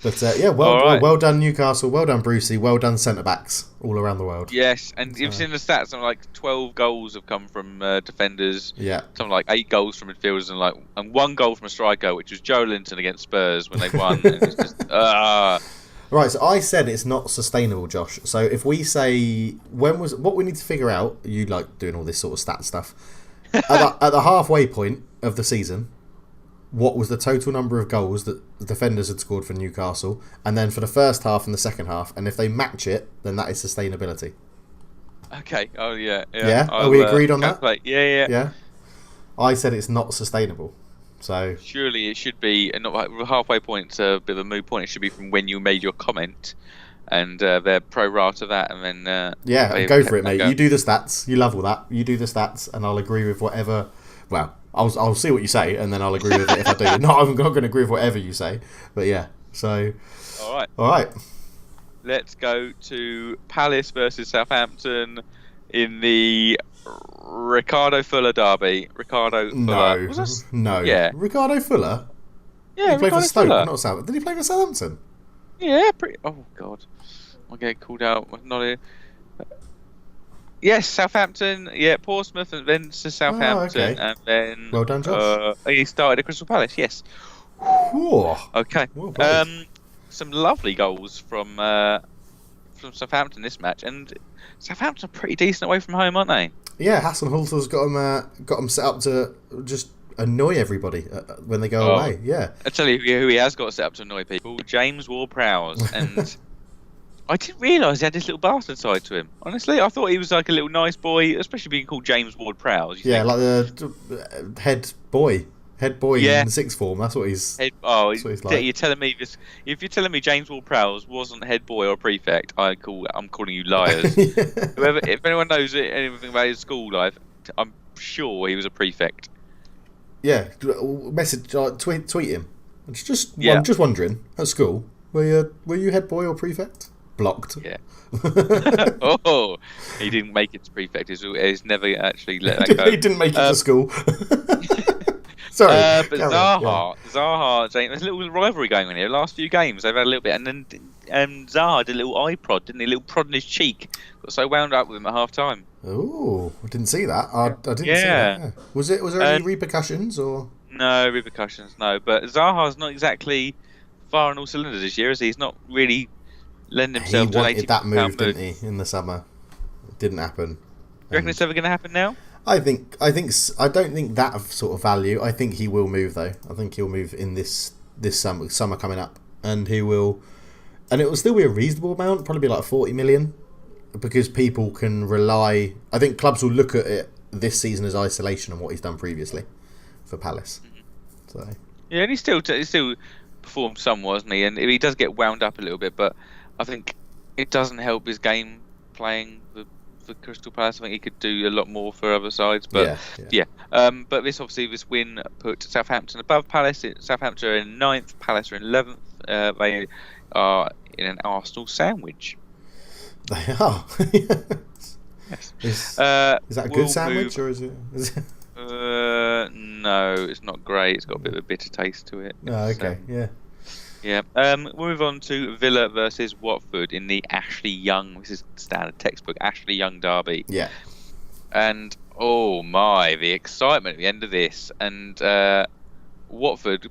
But well done Newcastle, well done Brucey, well done centre backs all around the world. Yes, and you've seen the stats. Something like 12 goals have come from defenders. Yeah. Something like 8 goals from midfielders, and 1 goal from a striker, which was Joe Linton against Spurs when they won. And it's just Right, so I said it's not sustainable, Josh. So if we say what we need to figure out, you like doing all this sort of stat stuff. At the halfway point of the season, what was the total number of goals that the defenders had scored for Newcastle, and then for the first half and the second half, and if they match it, then that is sustainability. Okay. Oh yeah. Yeah. Are we agreed on that? Yeah. Yeah. I said it's not sustainable. So surely it should be, and not like halfway point. A bit of a moot point. It should be from when you made your comment, and they're pro rata that, and then go for it, mate. You do the stats. You love all that. You do the stats, and I'll agree with whatever. Well, I'll see what you say, and then I'll agree with it if I do. I'm not going to agree with whatever you say, but yeah. So all right. Let's go to Palace versus Southampton in the Ricardo Fuller derby. Ricardo Fuller. No. Yeah. Ricardo Fuller? Yeah, he played for Ricardo Stoke, Villa. not Southampton. Did he play for Southampton? Yeah, pretty. Oh God, I get called out. Not a. Yes, Southampton. Yeah, Portsmouth, and then to Southampton, okay. and then. Well done, Josh. He started at Crystal Palace. Yes. Whew. Okay. Well played. Some lovely goals from Southampton this match, and Southampton are pretty decent away from home, aren't they? Yeah, Hassan-Halter's got him set up to just annoy everybody when they go away. Yeah. I tell you who he has got set up to annoy people: James Ward-Prowse, and I didn't realise he had this little bastard side to him. Honestly, I thought he was like a little nice boy, especially being called James Ward-Prowse. Yeah, like the head boy in sixth form. That's what he's. That's what he's like. You're telling me this? If you're telling me James Ward-Prowse wasn't head boy or prefect, I'm calling you liars. If anyone knows anything about his school life, I'm sure he was a prefect. Yeah, tweet him. I'm just wondering, at school, were you head boy or prefect? Blocked. Yeah. Oh, he didn't make it to prefect. He's never actually let that go. He didn't make it to school. Sorry. But Zaha, James, there's a little rivalry going on here. Last few games, they've had a little bit, and then Zaha did a little eye prod, didn't he? A little prod in his cheek. Got so wound up with him at half time. Oh, I didn't see that. I didn't see that. Yeah. Was there any repercussions or? No repercussions, no. But Zaha's not exactly far on all cylinders this year, is he? He's not really lending himself to an 80 He wanted that move, didn't he, in the summer? It didn't happen. You reckon it's ever going to happen now? I don't think that sort of value. I think he will move though. I think he'll move in this summer coming up, and it will still be a reasonable amount, probably be like 40 million, because people can rely. I think clubs will look at it this season as isolation on what he's done previously for Palace. Mm-hmm. So yeah, and he still performed somewhat, hasn't he? And he does get wound up a little bit, but I think it doesn't help his game playing for Crystal Palace. I think he could do a lot more for other sides, but yeah. But this win put Southampton above Palace. Southampton are in 9th, Palace are in 11th. They are in an Arsenal sandwich. They are. Yes. Is that a good sandwich or is it? No, it's not great. It's got a bit of a bitter taste to it. Oh, okay, yeah. Yeah. We'll move on to Villa versus Watford in the Ashley Young. This is standard textbook Ashley Young derby. Yeah. And oh my, the excitement at the end of this. And Watford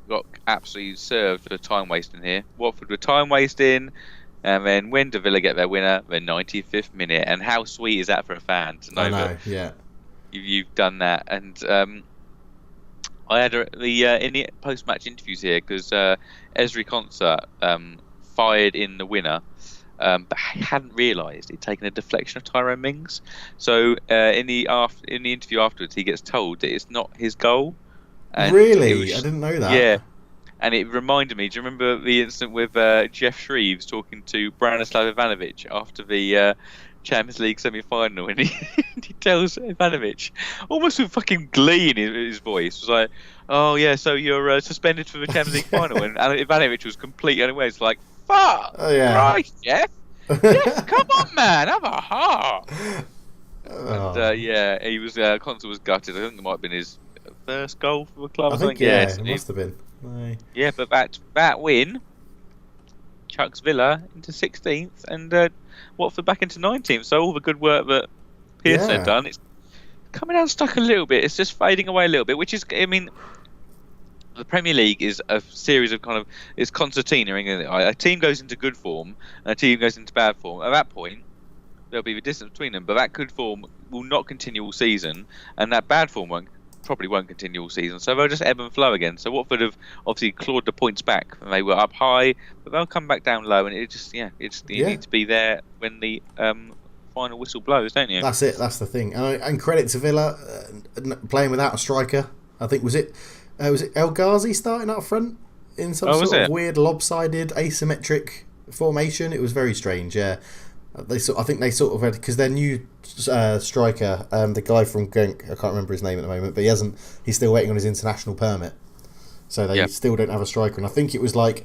got absolutely served for time wasting here. Watford were time wasting, and then when do Villa get their winner? The 95th minute. And how sweet is that for a fan to know that you've done that? And I had in the post-match interviews here because Ezri Konsa fired in the winner, but I hadn't realised he'd taken a deflection of Tyrone Mings. So in the interview afterwards, he gets told that it's not his goal. And really, I didn't know that. Yeah, and it reminded me. Do you remember the incident with Jeff Shreves talking to Branislav Ivanovic after the Champions League semi-final, and he tells Ivanovic, almost with fucking glee in his voice, was like, "Oh yeah, so you're suspended for the Champions League final," and Ivanovic was completely unaware. It's like, "Fuck, right, Jeff, come on, man, have a heart." And he was Conte was gutted. I think it might have been his first goal for the club. I think it must have been. Yeah, but that win chucks Villa into 16th and Watford back into 19th. So all the good work that Pearson had done, it's coming unstuck a little bit. It's just fading away a little bit, which is, I mean, the Premier League is a series of it's concertina. A team goes into good form and a team goes into bad form. At that point, there'll be the distance between them, but that good form will not continue all season, and that bad form probably won't continue all season, so they'll just ebb and flow again. So Watford have obviously clawed the points back, and they were up high, but they'll come back down low, and you need to be there when the final whistle blows, don't you? That's it. That's the thing. And credit to Villa playing without a striker. I think was it El Ghazi starting up front in some sort of weird lopsided asymmetric formation. It was very strange. Yeah. I think they sort of had, because their new striker, the guy from Genk, I can't remember his name at the moment, but he's still waiting on his international permit, so they still don't have a striker. And I think it was like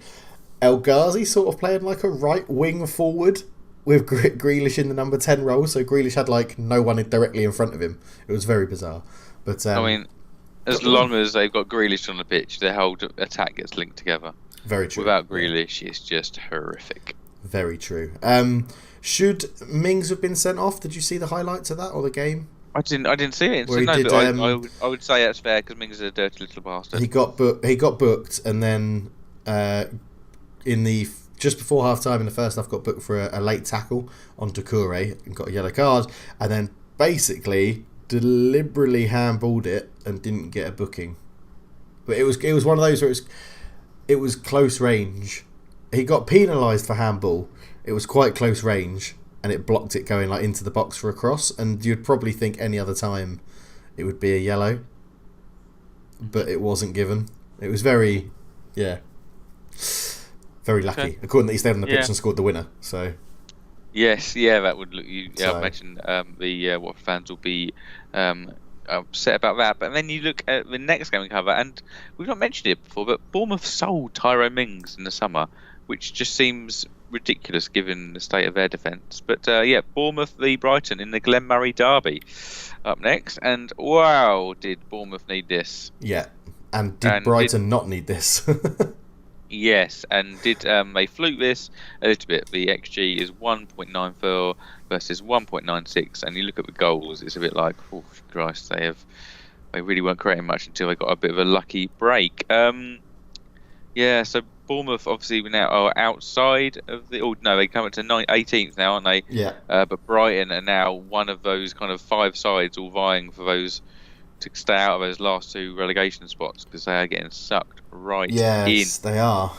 El Ghazi sort of playing like a right wing forward with Grealish in the number 10 role, so Grealish had like no one directly in front of him. It was very bizarre, but as long as they've got Grealish on the pitch, their whole attack gets linked together. Very true. Without Grealish, it's just horrific. Very true. Should Mings have been sent off? Did you see the highlights of that or the game? I didn't see it. Where he did, I would say that's fair because Mings is a dirty little bastard. He got booked, and then just before half time in the first half, got booked for a late tackle on Doucouré and got a yellow card, and then basically deliberately handballed it and didn't get a booking. But it was one of those where it was close range. He got penalised for handball. It was quite close range, and it blocked it going like into the box for a cross. And you'd probably think any other time it would be a yellow, but it wasn't given. It was very lucky. Okay. According that he stayed on the pitch and scored the winner. So yes, that would look. I imagine the Watford fans will be upset about that. But then you look at the next game we cover, and we've not mentioned it before, but Bournemouth sold Tyrone Mings in the summer, which just seems ridiculous given the state of their defence. But Bournemouth v Brighton in the Glen Murray derby up next, and wow, did Bournemouth need this? Yeah, and did Brighton not need this? Yes, and did they fluke this a little bit? The XG is 1.94 versus 1.96, and you look at the goals, it's a bit like, oh Christ, they really weren't creating much until they got a bit of a lucky break. So Bournemouth obviously now are outside of the. Oh no, they come up to 18th now, aren't they? Yeah. But Brighton are now one of those kind of 5 sides all vying for those to stay out of those last 2 relegation spots because they are getting sucked right in. Yes, they are.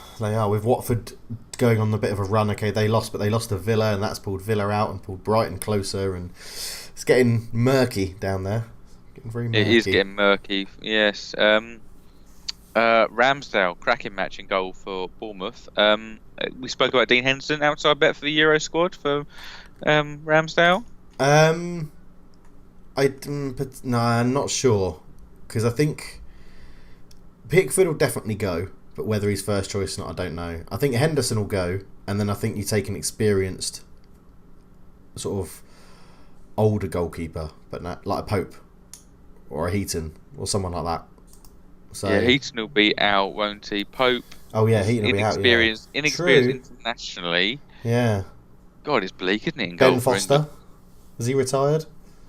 With Watford going on a bit of a run. Okay, they lost to Villa, and that's pulled Villa out and pulled Brighton closer, and it's getting murky down there. Getting very murky. It is getting murky. Yes. Ramsdale, cracking match in goal for Bournemouth. We spoke about Dean Henderson, outside bet for the Euro squad for Ramsdale. I'm not sure, because I think Pickford will definitely go, but whether he's first choice or not, I don't know. I think Henderson will go, and then I think you take an experienced sort of older goalkeeper, but not like a Pope or a Heaton or someone like that. So Heaton will be out, won't he? Pope. Oh yeah, Heaton will be out. Inexperienced internationally. Yeah. God, it's bleak, isn't it? In Ben Foster. Is he retired?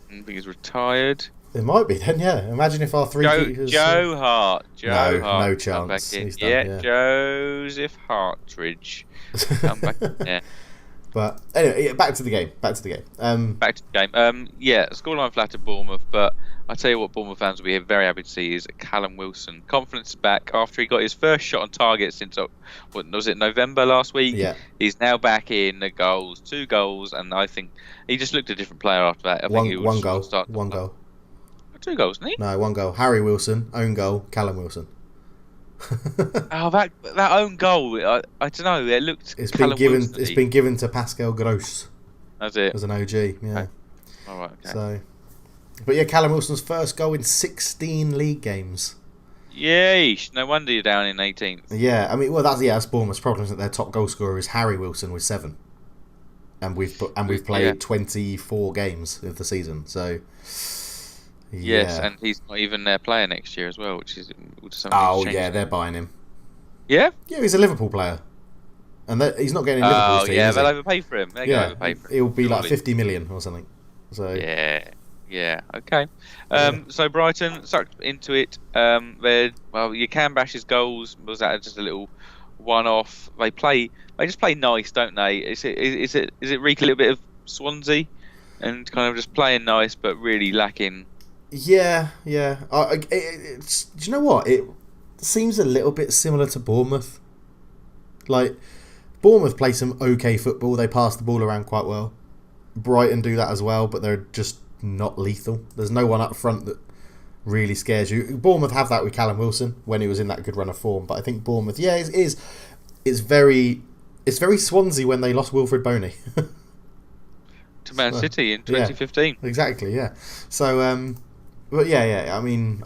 I think he's retired. It might be then, yeah. Imagine if our 3 keepers... Joe Hart. No chance. He's done, Joseph Hartridge. Come back in. Yeah. But anyway, back to the game. Scoreline flattered Bournemouth, but I tell you what, Bournemouth fans will be very happy to see is Callum Wilson. Confidence is back after he got his first shot on target since November last week. Yeah. He's now back in the goals, 2 goals, and I think he just looked a different player after that. One goal. 2 goals, didn't he? No, 1 goal. Harry Wilson, own goal. Callum Wilson. that own goal, I don't know. It looked. It's been given to Pascal Gross. That's it. As an OG, yeah. Okay. All right. Okay. So, but yeah, Callum Wilson's first goal in 16 league games. Yeesh! No wonder you're down in 18th. Yeah, I mean, that's Bournemouth's problem. Is that their top goal scorer is Harry Wilson with 7, and we've played 24 games of the season. So. Yeah. Yes, and he's not even their player next year as well, which is something. Oh yeah, they're buying him. Yeah. Yeah, he's a Liverpool player, and he's not getting in Liverpool's team. Yeah, they'll overpay for him. It'll be like 50 million or something. So yeah, okay. So Brighton sucked into it. You can bash his goals. Was that just a little one-off? They just play nice, don't they? Is it reek a little bit of Swansea, and kind of just playing nice but really lacking. Yeah. Do you know what? It seems a little bit similar to Bournemouth. Like, Bournemouth play some okay football. They pass the ball around quite well. Brighton do that as well, but they're just not lethal. There's no one up front that really scares you. Bournemouth have that with Callum Wilson when he was in that good run of form. But I think Bournemouth, it's very Swansea when they lost Wilfred Boney. To Man City in 2015. Yeah, exactly, yeah. So, but yeah. I mean,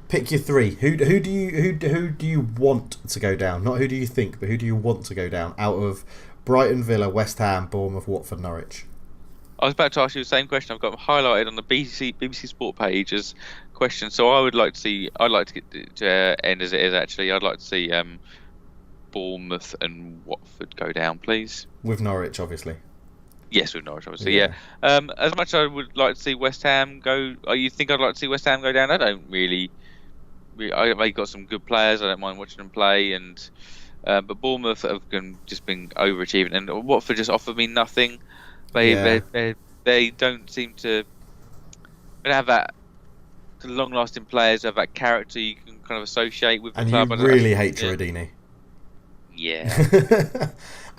pick your 3. Who do you want to go down? Not who do you think, but who do you want to go down out of Brighton, Villa, West Ham, Bournemouth, Watford, Norwich? I was about to ask you the same question. I've got them highlighted on the BBC Sport page as questions. So I'd like to get to end as it is. Actually, I'd like to see Bournemouth and Watford go down, please. With Norwich, obviously. Yes, with Norwich, obviously. Yeah. As much as I would like to see West Ham go, you think I'd like to see West Ham go down? I don't really. They've got some good players. I don't mind watching them play, but Bournemouth have just been overachieving, and Watford just offered me nothing. They don't seem to have that long-lasting players, have that character you can kind of associate with the club. And you really hate Giardini. Yeah.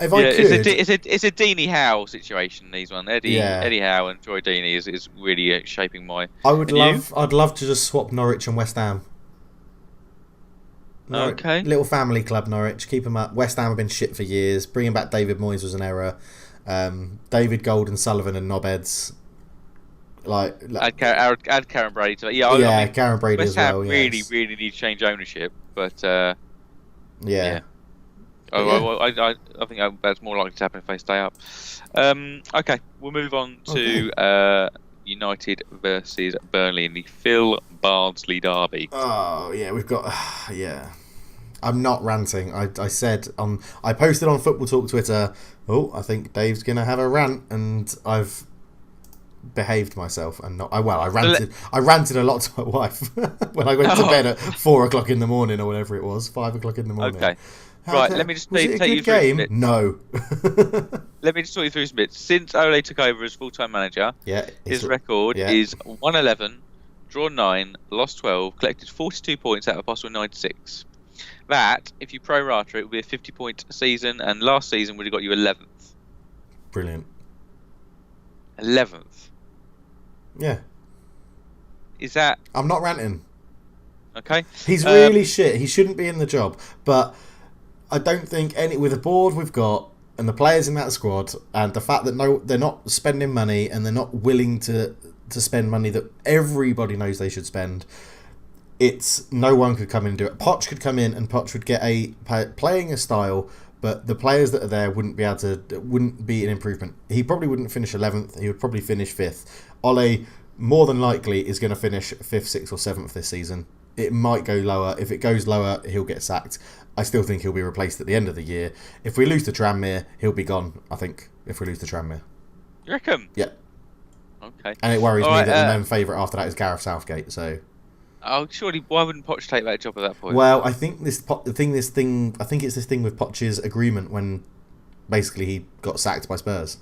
If I could, it's a Deeney Howe situation. These one, Eddie Howe and Troy Deeney is really shaping my. I'd love to just swap Norwich and West Ham. Okay. Little family club, Norwich. Keep them up. West Ham have been shit for years. Bringing back David Moyes was an error. David Gold and Sullivan and knobheads. Add Karen Brady to that. Karen Brady West Ham as well. Really need to change ownership, but yeah. I think that's more likely to happen if they stay up. Okay, we'll move on to United versus Burnley in the Phil Bardsley derby. Oh yeah, we've got I'm not ranting. I said I posted on Football Talk Twitter. I think Dave's gonna have a rant, and I've behaved myself and not. I ranted a lot to my wife when I went to bed at 4 o'clock in the morning or whatever it was, 5 o'clock in the morning. Okay. Let me just take you through some bits. No. Let me just talk you through some bits. Since Ole took over as full-time manager, his record is 1-11, drawn 9, lost 12, collected 42 points out of a possible 96. That, if you pro-rata it, would be a 50-point season, and last season would have got you 11th. Brilliant. 11th. Yeah. Is that... I'm not ranting. Okay. He's really shit. He shouldn't be in the job, but I don't think with the board we've got and the players in that squad and the fact that they're not spending money and they're not willing to spend money that everybody knows they should spend. No one could come in and do it. Poch could come in and Poch would get playing a style, but the players that are there wouldn't be an improvement. He probably wouldn't finish 11th. He would probably finish 5th. Ole more than likely is going to finish 5th, 6th or 7th this season. It might go lower. If it goes lower, he'll get sacked. I still think he'll be replaced at the end of the year. If we lose to Tranmere, he'll be gone, I think, if we lose to Tranmere. You reckon? Yeah. Okay. And it worries me that the known favourite after that is Gareth Southgate, so... Oh, surely, why wouldn't Poch take that job at that point? Well, I think it's this thing with Poch's agreement when basically he got sacked by Spurs.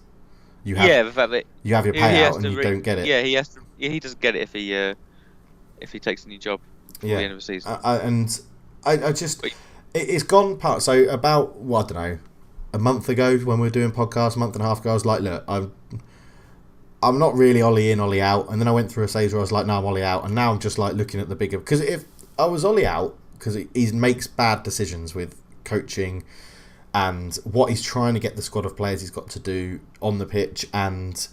The fact that you have your payout and you don't get it. Yeah, he has to. Yeah, he doesn't get it if he takes a new job before the end of the season. I just it's gone past. So about I don't know, a month ago when we were doing podcasts, a month and a half ago, I was like, look, I'm not really Ollie in, Ollie out. And then I went through a stage where I was like, no, I'm Ollie out. And now I'm just like looking at the bigger... Because if I was Ollie out, because he makes bad decisions with coaching and what he's trying to get the squad of players he's got to do on the pitch and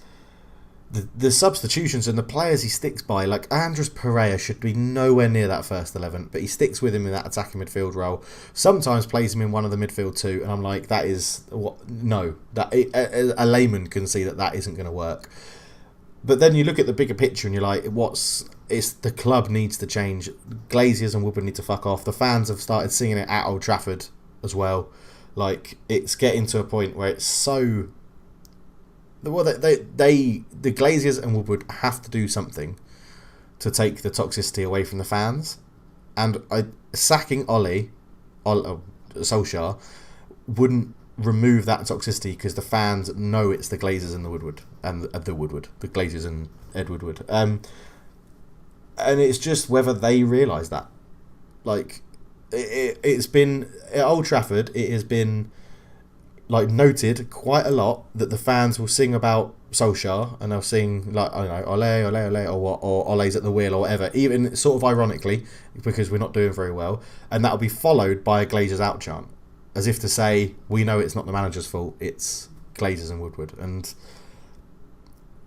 the substitutions and the players he sticks by. Like Andres Pereira should be nowhere near that first 11, but he sticks with him in that attacking midfield role. Sometimes plays him in one of the midfield two. And I'm like, that is... a layman can see that isn't going to work. But then you look at the bigger picture and you're like, the club needs to change. Glaziers and Woodward need to fuck off. The fans have started singing it at Old Trafford as well. Like, it's getting to a point where it's so... Well, the Glaziers and Woodward have to do something to take the toxicity away from the fans. And sacking Solskjaer wouldn't remove that toxicity because the fans know it's the Glazers and the Woodward and the Glazers and Ed Woodward, and it's just whether they realise that. Like it's been at Old Trafford, it has been like noted quite a lot that the fans will sing about Solskjaer and they'll sing like I don't know ole ole ole or Ole's at the wheel or whatever, even sort of ironically because we're not doing very well, and that'll be followed by a Glazers out chant. As if to say, we know it's not the manager's fault, it's Glazers and Woodward. And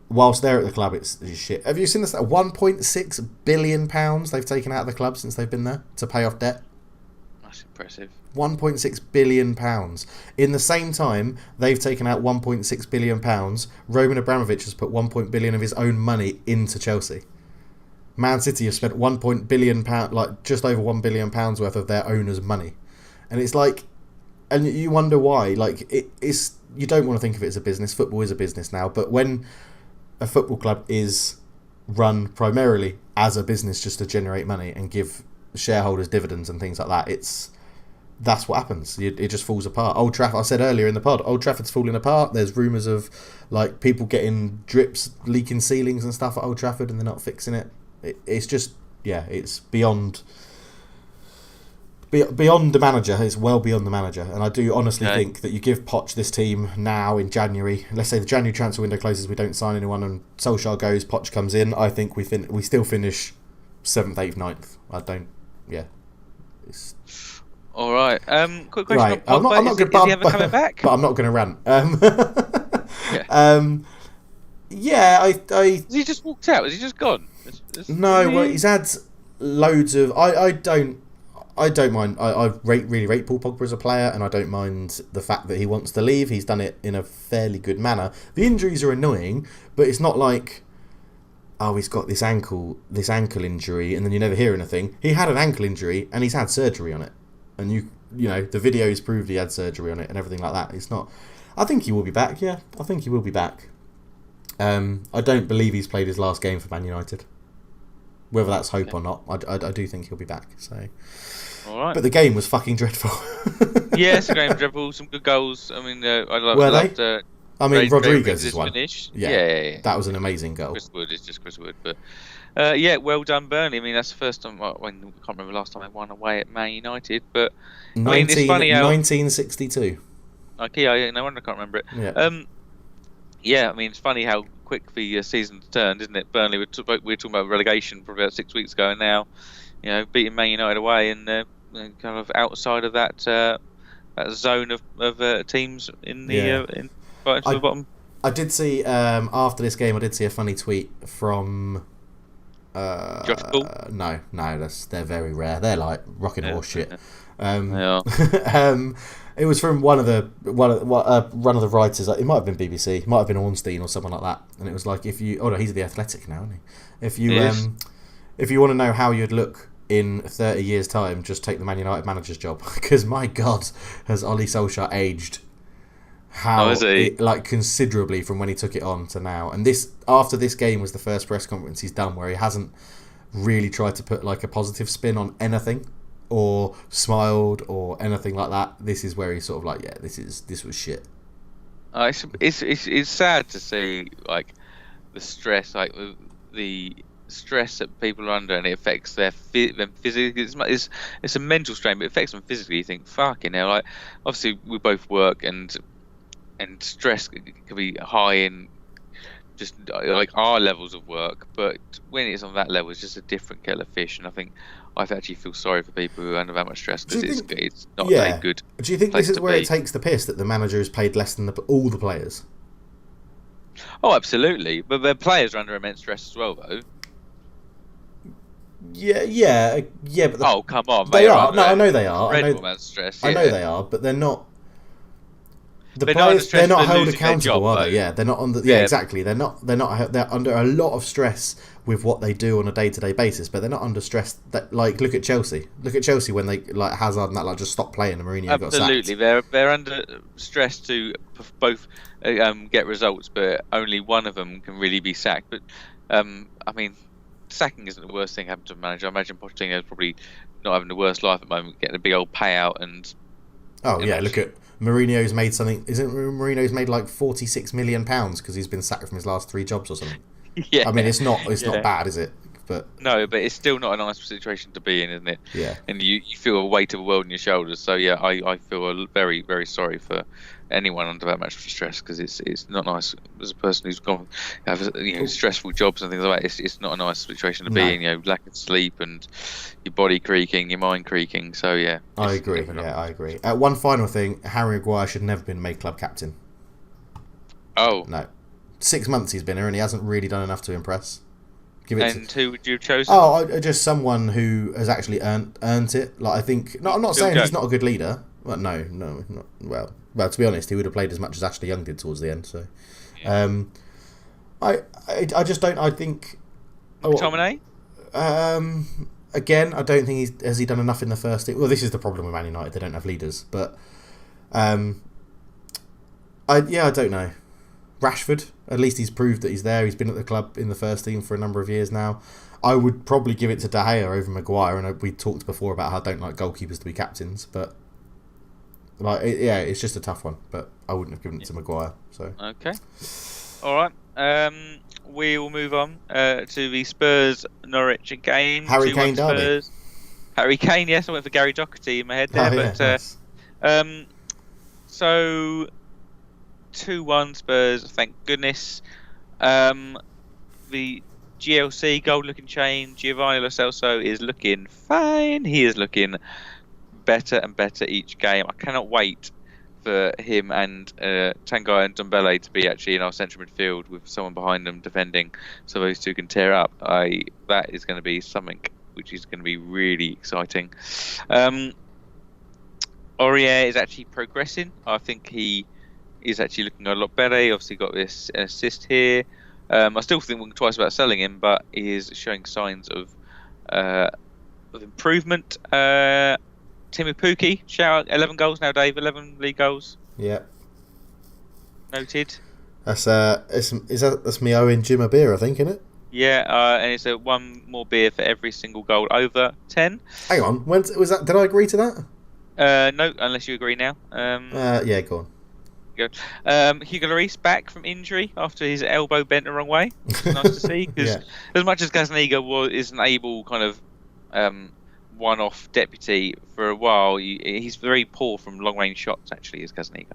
whilst they're at the club, it's shit. Have you seen this? £1.6 billion they've taken out of the club since they've been there to pay off debt? That's impressive. £1.6 billion. In the same time, they've taken out £1.6 billion. Roman Abramovich has put £1 billion of his own money into Chelsea. Man City have spent £1 billion, like just over £1 billion worth of their owners' money. And it's like, and you wonder why. Like, it's, you don't want to think of it as a business. Football is a business now. But when a football club is run primarily as a business just to generate money and give shareholders dividends and things like that, that's what happens. It just falls apart. Old Trafford, I said earlier in the pod, Old Trafford's falling apart. There's rumours of like people getting drips, leaking ceilings and stuff at Old Trafford, and they're not fixing it. It's just, yeah, it's beyond the manager. It's well beyond the manager, and I do honestly think that you give Poch this team now in January. Let's say the January transfer window closes, we don't sign anyone, and Solskjaer goes, Poch comes in. I think we still finish 7th, 8th, 9th. I don't. Yeah. It's... All right. Quick question. Right. I'm not is he ever coming back? But I'm not going to rant. Yeah. Yeah. Has he just walked out? Has he just gone? No. Well, he's had loads of. I don't mind. I really rate Paul Pogba as a player, and I don't mind the fact that he wants to leave. He's done it in a fairly good manner. The injuries are annoying, but it's not like, oh, he's got this ankle injury, and then you never hear anything. He had an ankle injury, and he's had surgery on it, and you know the videos proved he had surgery on it and everything like that. It's not. I think he will be back. Yeah, I think he will be back. I don't believe he's played his last game for Man United. Whether that's hope or not, I do think he'll be back. So. All right. But the game was fucking dreadful. Yes, the game was dreadful. Some good goals. I mean, I loved. I mean, Rodriguez's one. Finish. Yeah. Yeah, that was an amazing goal. Chris Wood is just Chris Wood, but yeah, well done, Burnley. I mean, that's the first time. I can't remember the last time they won away at Man United, but I mean, it's funny how 1962. Okay, no wonder I can't remember it. Yeah. Yeah, I mean, it's funny how quick the season's turned, isn't it? Burnley, we were talking about relegation probably about 6 weeks ago, and now, you know, beating Man United away and kind of outside of that zone of teams in the fighting to the bottom. I did see after this game. I did see a funny tweet from. Josh Ball? No, they're very rare. They're like rocking horse shit. They are. It was from one of the writers. It might have been BBC, it might have been Ornstein or someone like that. And it was like, if you, oh no, he's at the Athletic now, isn't he? If you want to know how you'd look in 30 years' time, just take the Man United manager's job, because my God, has Ole Solskjaer aged? Like considerably from when he took it on to now. And after this game was the first press conference he's done where he hasn't really tried to put like a positive spin on anything, or smiled or anything like that. This is where he's sort of like, yeah, this was shit. It's sad to see like the stress, like the stress that people are under, and it affects them physically. It's a mental strain, but it affects them physically. You think, fucking hell, like obviously we both work, and stress can be high in just like our levels of work, but when it's on that level, it's just a different kettle of fish. And I think I actually feel sorry for people who are under that much stress, because it's not a good. Do you think this is where it takes the piss that the manager is paid less than all the players? Oh, absolutely, but the players are under immense stress as well, though. Yeah, but oh, come on, they are. No, I know they are. Incredible amount of stress. I know they are, but they're not. The players, they're not held accountable, are they? Yeah, they're not on the. Yeah, exactly. They're not. They're under a lot of stress with what they do on a day-to-day basis, but they're not under stress. That, like, look at Chelsea. Look at Chelsea when they like Hazard and that, like, just stop playing and Mourinho got sacked. Absolutely, they're under stress to both get results, but only one of them can really be sacked. But I mean, sacking isn't the worst thing happened to a manager. I imagine Pochettino's probably not having the worst life at the moment, getting a big old payout and. Oh yeah, look at. Mourinho's made something. Isn't Mourinho's made like £46 million because he's been sacked from his last 3 jobs or something? Yeah. I mean, it's not bad, is it? But no, but it's still not a nice situation to be in, isn't it? Yeah. And you feel a weight of the world on your shoulders. So yeah, I feel very, very sorry for anyone under that much stress, because it's not nice as a person who's gone have stressful jobs and things like that. It's not a nice situation to be in. Lack of sleep and your body creaking, your mind creaking. So yeah, I agree. I agree. One final thing: Harry Maguire should never been made club captain. Oh no, 6 months he's been here and he hasn't really done enough to impress. Give it And who would you have chosen? just someone who has actually earned it. Like I think, no, I'm not saying he's not a good leader. Well, no, not, well. To be honest, he would have played as much as Ashley Young did towards the end. So, Yeah. I just don't. I think. McTominay? Again, I don't think has he done enough in the first. Well, this is the problem with Man United. They don't have leaders, but I don't know. Rashford, at least he's proved that he's there. He's been at the club in the first team for a number of years now. I would probably give it to De Gea over Maguire, and we talked before about how I don't like goalkeepers to be captains, but it's just a tough one. But I wouldn't have given it to Maguire. So Okay. All right. We will move on to the Spurs Norwich game. Harry Kane derby. Harry Kane, yes, I went for Gary Doherty in my head there, nice. So 2-1 Spurs, thank goodness. The GLC gold looking chain, Giovanni Lo Celso is looking fine. He is looking better and better each game. I cannot wait for him and Tanguy and Ndombele to be actually in our central midfield with someone behind them defending, so those two can tear up. That is going to be something which is going to be really exciting. Aurier is actually progressing. I think he is actually looking a lot better. He obviously got this assist here. I still think twice about selling him, but he is showing signs of improvement. Timu Pukki, shout out, 11 goals now, Dave. 11 league goals. Yeah. Noted. That's me owing Jim a beer, I think, isn't it? Yeah, and it's one more beer for every single goal over 10. Hang on, when was that? Did I agree to that? No, unless you agree now. Yeah, go on. Go. Hugo Lloris back from injury after his elbow bent the wrong way. It's nice to see, because as much as Gazaniga is an able kind of one-off deputy for a while, he's very poor from long-range shots, actually, is Gazaniga.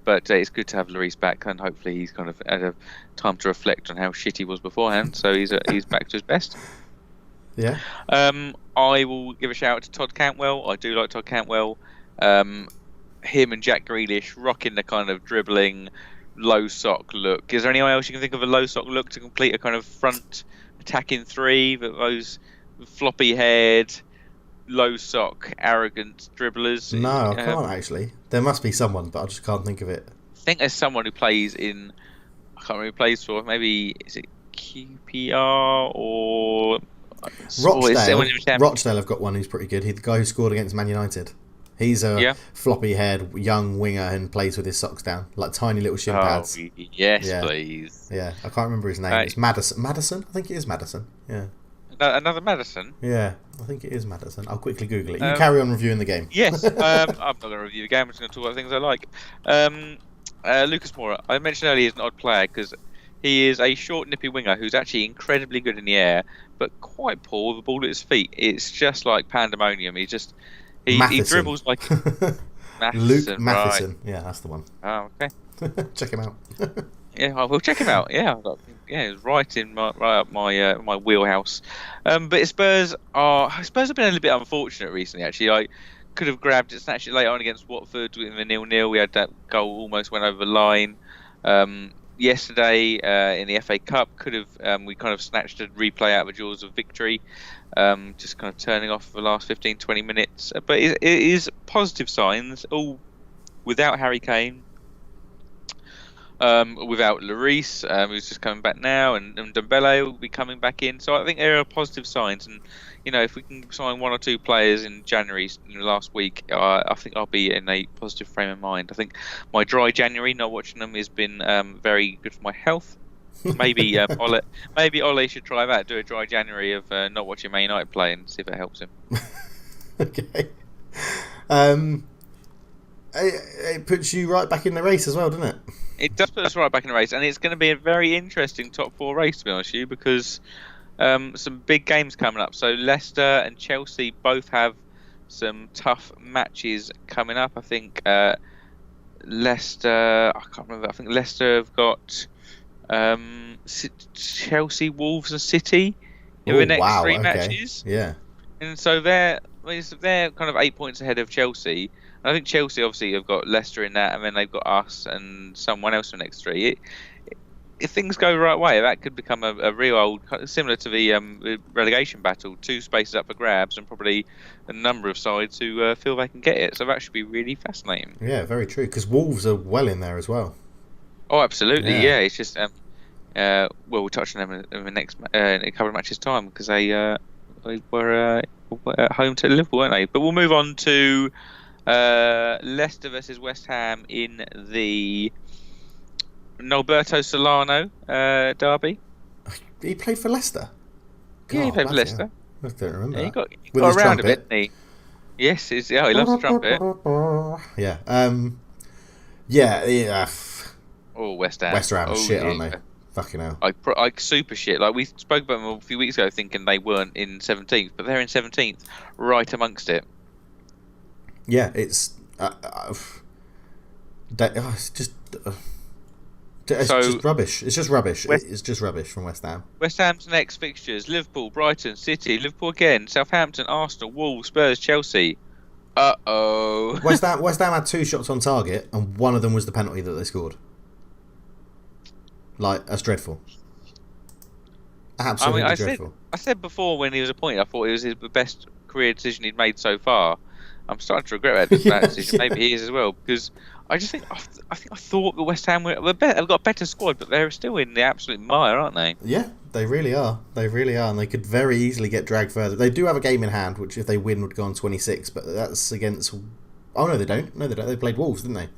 But it's good to have Lloris back, and hopefully he's kind of had a time to reflect on how shit he was beforehand, so he's back to his best. Yeah. I will give a shout out to Todd Cantwell. I do like Todd Cantwell. Him and Jack Grealish rocking the kind of dribbling low sock look. Is there anyone else you can think of a low sock look to complete a kind of front attacking three? That those floppy haired, low sock, arrogant dribblers. No, I can't actually. There must be someone, but I just can't think of it. I think there's someone who plays in. I can't remember who plays for. Maybe is it QPR or Rochdale have got one who's pretty good. He's the guy who scored against Man United. He's a floppy-haired young winger and plays with his socks down, like tiny little shin pads. Yes, please. Yeah, I can't remember his name. It's Madison. Madison? I think it is Madison. Yeah. Another Madison? Yeah, I think it is Madison. I'll quickly Google it. You carry on reviewing the game. Yes, I'm not going to review the game. I'm just going to talk about things I like. Lucas Moura, I mentioned earlier, he's an odd player because he is a short, nippy winger who's actually incredibly good in the air, but quite poor with the ball at his feet. It's just like pandemonium. He dribbles like Luke Matheson. Right. Yeah, that's the one. Oh, okay. Check him out. Yeah, I will check him out. Yeah, it's right up my wheelhouse. But Spurs have been a little bit unfortunate recently. Actually, I could have grabbed it, snatched it later on against Watford in the 0-0. We had that goal almost went over the line. Yesterday in the FA Cup, we kind of snatched a replay out of the jaws of victory. Just kind of turning off the last 15-20 minutes. But it is positive signs, all without Harry Kane, without Lloris, who's just coming back now, and Ndombele will be coming back in. So I think there are positive signs, and if we can sign one or two players in January, last week, I think I'll be in a positive frame of mind. I think my dry January, not watching them, has been very good for my health. Maybe Ole should try that. Do a dry January of not watching Man United play and see if it helps him. Okay. It puts you right back in the race as well, doesn't it? It does put us right back in the race, and it's going to be a very interesting top four race, to be honest with you, because some big games coming up. So Leicester and Chelsea both have some tough matches coming up. I think Leicester. I can't remember. I think Leicester have got Chelsea, Wolves, and City in the next three matches. Yeah. And so they're kind of 8 points ahead of Chelsea. And I think Chelsea obviously have got Leicester in that, and then they've got us and someone else in the next three. if things go the right way, that could become a real old, similar to the relegation battle, 2 spaces up for grabs, and probably a number of sides who feel they can get it. So that should be really fascinating. Yeah, very true. Because Wolves are well in there as well. Oh, absolutely. Yeah, it's just we'll touch on them in the next in a couple of matches' time, because they were at home to Liverpool, weren't they? But we'll move on to Leicester versus West Ham in the Norberto Solano derby. He played for Leicester? Yeah, he played for Leicester. I don't remember. Yeah, he got With his around a trumpet. bit, didn't he? Yes, he loves the trumpet. Yeah. Yeah. Oh, West Ham. West Ham are shit, aren't yeah. they? Fucking hell. Like super shit. Like, we spoke about them a few weeks ago, thinking they weren't in 17th, but they're in 17th, right amongst it. Yeah, it's just. It's just rubbish. It's just rubbish. It's just rubbish from West Ham. West Ham's next fixtures: Liverpool, Brighton, City, Liverpool again, Southampton, Arsenal, Wolves, Spurs, Chelsea. West Ham had 2 shots on target, and one of them was the penalty that they scored. Like, that's dreadful. Absolutely dreadful. I said before, when he was appointed, I thought it was the best career decision he'd made so far. I'm starting to regret that decision. Yeah. Maybe he is as well, because I just think I thought the West Ham they've got a better squad, but they're still in the absolute mire, aren't they? Yeah, they really are. They really are, and they could very easily get dragged further. They do have a game in hand, which if they win would go on 26, but that's against. Oh no, they don't. No, they don't. They played Wolves, didn't they?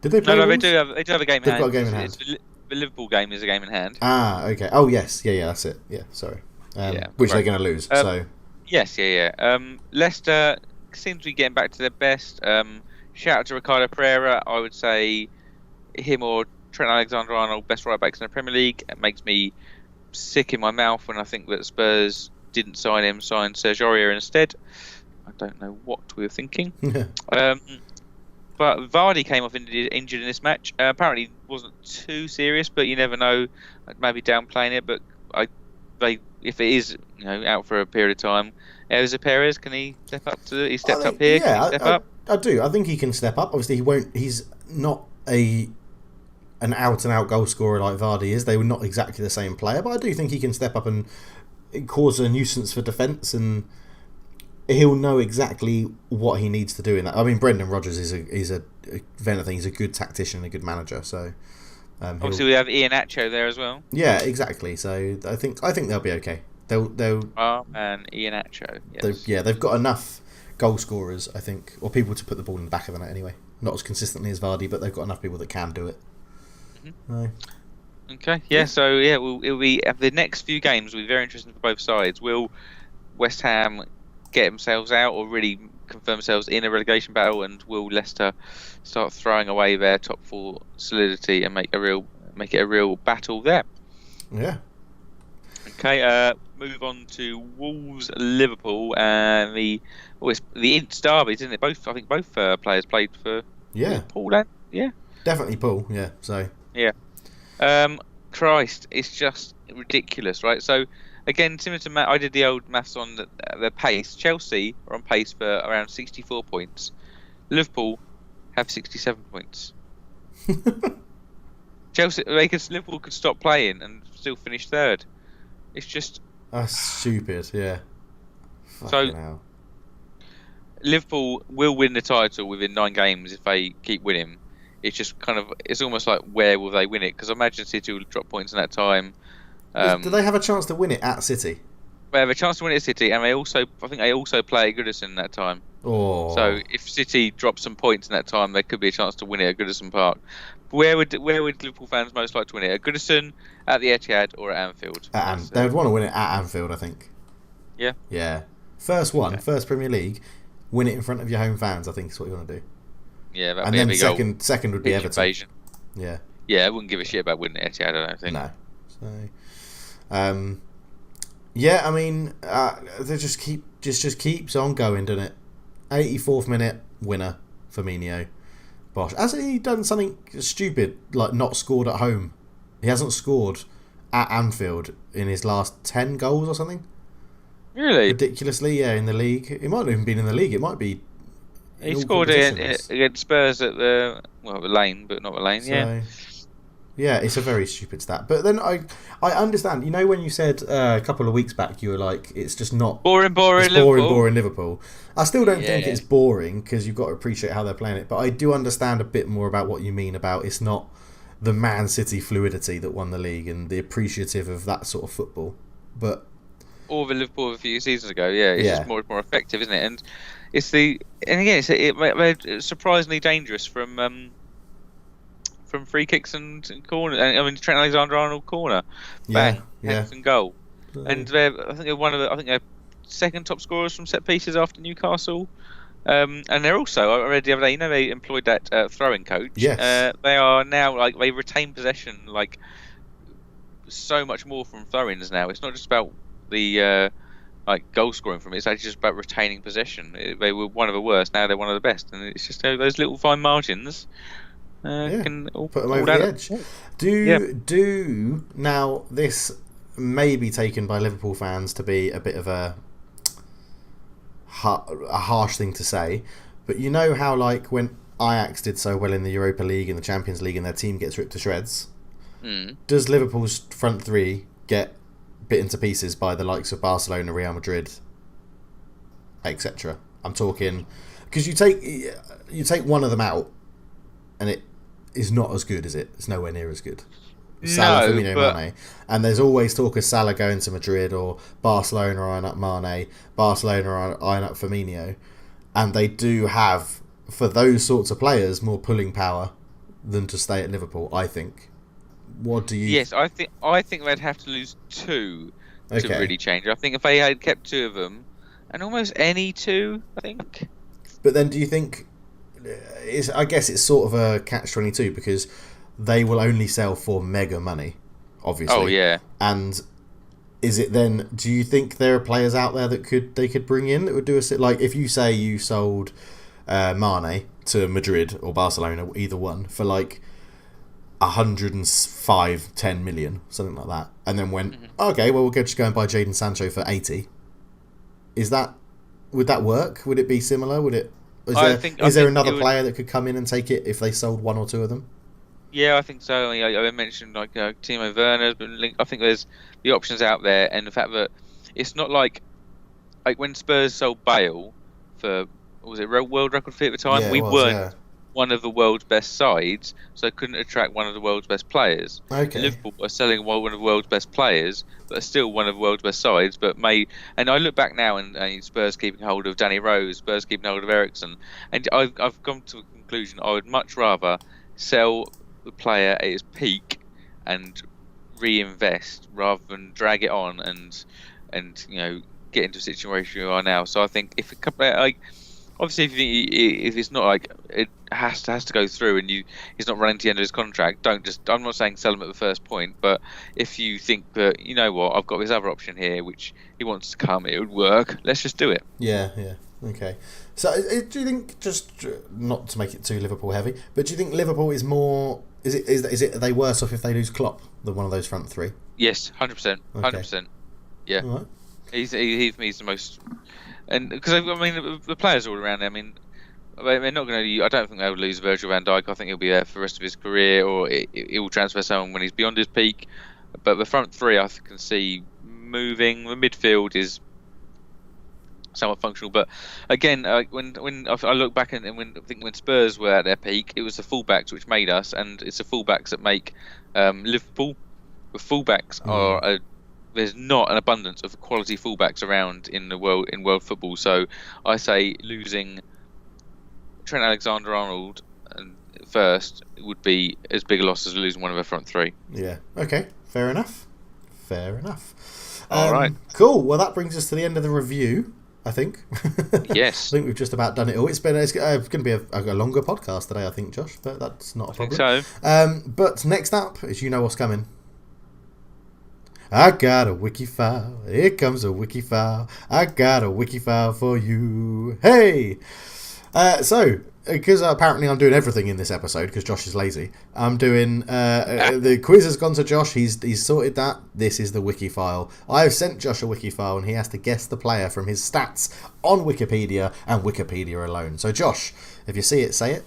Did they play? No, Wolves? they do have a game in hand. They've got a game in hand. The Liverpool game is a game in hand. Ah, okay. Oh yes, yeah, that's it. Yeah, sorry. Which they're going to lose. So. Yes, yeah. Leicester seems to be getting back to their best. Shout out to Ricardo Pereira. I would say him or Trent Alexander-Arnold, best right backs in the Premier League. It makes me sick in my mouth when I think that Spurs didn't sign him, signed Serge Aurier instead. I don't know what we were thinking. But Vardy came off injured in this match. Apparently wasn't too serious, but you never know. Maybe downplaying it, but if it is out for a period of time, Jose Perez, can he step up to it? He stepped up here. Yeah, can he step up? I do. I think he can step up. Obviously, he won't. He's not an out and out goal scorer like Vardy is. They were not exactly the same player, but I do think he can step up and cause a nuisance for defence, and he'll know exactly what he needs to do in that. I mean, Brendan Rodgers is a he's a good tactician, a good manager. So obviously we have Ian Acho there as well. Yeah, exactly. So I think they'll be okay. They'll and Ian Acho. Yes. They've got enough goal scorers, I think, or people to put the ball in the back of the net anyway. Not as consistently as Vardy, but they've got enough people that can do it. Mm-hmm. No. Okay. Yeah. So it'll be the next few games will be very interesting for both sides. Will West Ham get themselves out or really confirm themselves in a relegation battle, and will Leicester start throwing away their top 4 solidity and make it a real battle there? Yeah. Okay, move on to Wolves Liverpool and the Ints derby, isn't it? I think both players played for Paul. Definitely Paul. Yeah. So Christ, it's just ridiculous, right? So again, similar to Matt, I did the old maths on the pace. Chelsea are on pace for around 64 points. Liverpool have 67 points. Liverpool could stop playing and still finish third. It's just that's stupid. Yeah. Fucking hell. Liverpool will win the title within 9 games if they keep winning. It's just it's almost like, where will they win it? Because I imagine City will drop points in that time. Do they have a chance to win it at City? They have a chance to win it at City, and I think they also play at Goodison that time. Oh. So if City drop some points in that time, there could be a chance to win it at Goodison Park. Where would Liverpool fans most like to win it? At Goodison, at the Etihad, or at Anfield? They would want to win it at Anfield, I think. Yeah. Yeah. First Premier League, win it in front of your home fans. I think is what you want to do. Yeah, that'd and be then a big second would be Everton. Invasion. Yeah. Yeah, I wouldn't give a shit about winning at Etihad, I don't think. No. So, yeah, I mean, they just keeps on going, doesn't it? 84th minute winner, Firmino. Bosh. Hasn't he done something stupid, like not scored at home? He hasn't scored at Anfield in his last 10 goals or something? Really? Ridiculously, yeah, in the league. It might not even been in the league. It might be. He scored against Spurs at the Lane, but not the Lane, yeah. Yeah, it's a very stupid stat. But then I understand. You know, when you said a couple of weeks back, you were like, it's just not... Boring, It's boring, Liverpool. boring Liverpool. I still don't think Yeah. it's boring, because you've got to appreciate how they're playing it. But I do understand a bit more about what you mean about it's not the Man City fluidity that won the league and the appreciative of that sort of football. But... Or the Liverpool a few seasons ago, it's Yeah. just more effective, isn't it? And it's it's surprisingly dangerous from free kicks and corner. I mean, Trent Alexander-Arnold corner, bang, Henderson goal. And I think they're second top scorers from set pieces after Newcastle. And they're also, I read the other day, they employed that throwing coach. Yes. They are now they retain possession so much more from throw-ins now. It's not just about the goal scoring from it. It's actually just about retaining possession. They were one of the worst. Now they're one of the best, and it's just those little fine margins can all put them over the edge. Do now this may be taken by Liverpool fans to be a bit of a harsh thing to say, but you know how when Ajax did so well in the Europa League and the Champions League and their team gets ripped to shreds, does Liverpool's front three get bitten to pieces by the likes of Barcelona, Real Madrid, etc.? I'm talking because you take one of them out and it is not as good, is it? It's nowhere near as good. Salah, Firmino, Mane. And there's always talk of Salah going to Madrid or Barcelona eyeing up Mane, Barcelona eyeing up Firmino. And they do have, for those sorts of players, more pulling power than to stay at Liverpool, I think. What do you... Yes, I think they'd have to lose two to really change. I think if they had kept two of them, and almost any two, I think. But then do you think... I guess it's sort of a catch-22 because they will only sell for mega money, obviously. Oh, yeah. And is it then... Do you think there are players out there that they could bring in that would do a... Like, if you say you sold Mane to Madrid or Barcelona, either one, for 10 million, something like that, and then went, okay, well, we'll just go and buy Jadon Sancho for 80. Would that work? Would it be similar? Is there another player that could come in and take it if they sold one or two of them? Yeah, I think so. I mentioned Timo Werner's been linked. I think there's the options out there, and the fact that it's not like when Spurs sold Bale for, what was it, world record fee at the time? Yeah, we weren't one of the world's best sides, so couldn't attract one of the world's best players. Okay. Liverpool are selling one of the world's best players, but are still one of the world's best sides. And I look back now, and Spurs keeping hold of Danny Rose, Spurs keeping hold of Ericsson, and I've come to a conclusion. I would much rather sell the player at his peak and reinvest rather than drag it on and get into a situation we are now. So I think if a couple obviously if it's not it has to go through and he's not running to the end of his contract, I'm not saying sell him at the first point, but if you think that I've got this other option here which he wants to come, it would work, let's just do it. Yeah, okay. So do you think, just not to make it too Liverpool heavy, but do you think Liverpool is more, are they worse off if they lose Klopp than one of those front three? Yes, 100%. 100%. Yeah. All right. He's the most, and because the players all around there. I mean, they're not going to. I don't think they would lose Virgil van Dijk. I think he'll be there for the rest of his career, or he will transfer someone when he's beyond his peak. But the front three, I can see moving. The midfield is somewhat functional, but again, when I look back and when Spurs were at their peak, it was the fullbacks which made us, and it's the fullbacks that make Liverpool. The fullbacks are there's not an abundance of quality fullbacks around in world football. So I say losing Trent Alexander-Arnold first would be as big a loss as losing one of the front three. Yeah. Okay. Fair enough. All right. Cool. Well, that brings us to the end of the review, I think. Yes. I think we've just about done it all. It's going to be a longer podcast today, I think, Josh, but that's not a problem. I think so. But next up, as you know what's coming. I got a wiki file. Here comes a wiki file. I got a wiki file for you. Hey! So, because apparently I'm doing everything in this episode because Josh is lazy, I'm doing... the quiz has gone to Josh. He's sorted that. This is the wiki file. I have sent Josh a wiki file and he has to guess the player from his stats on Wikipedia and Wikipedia alone. So, Josh, if you see it, say it.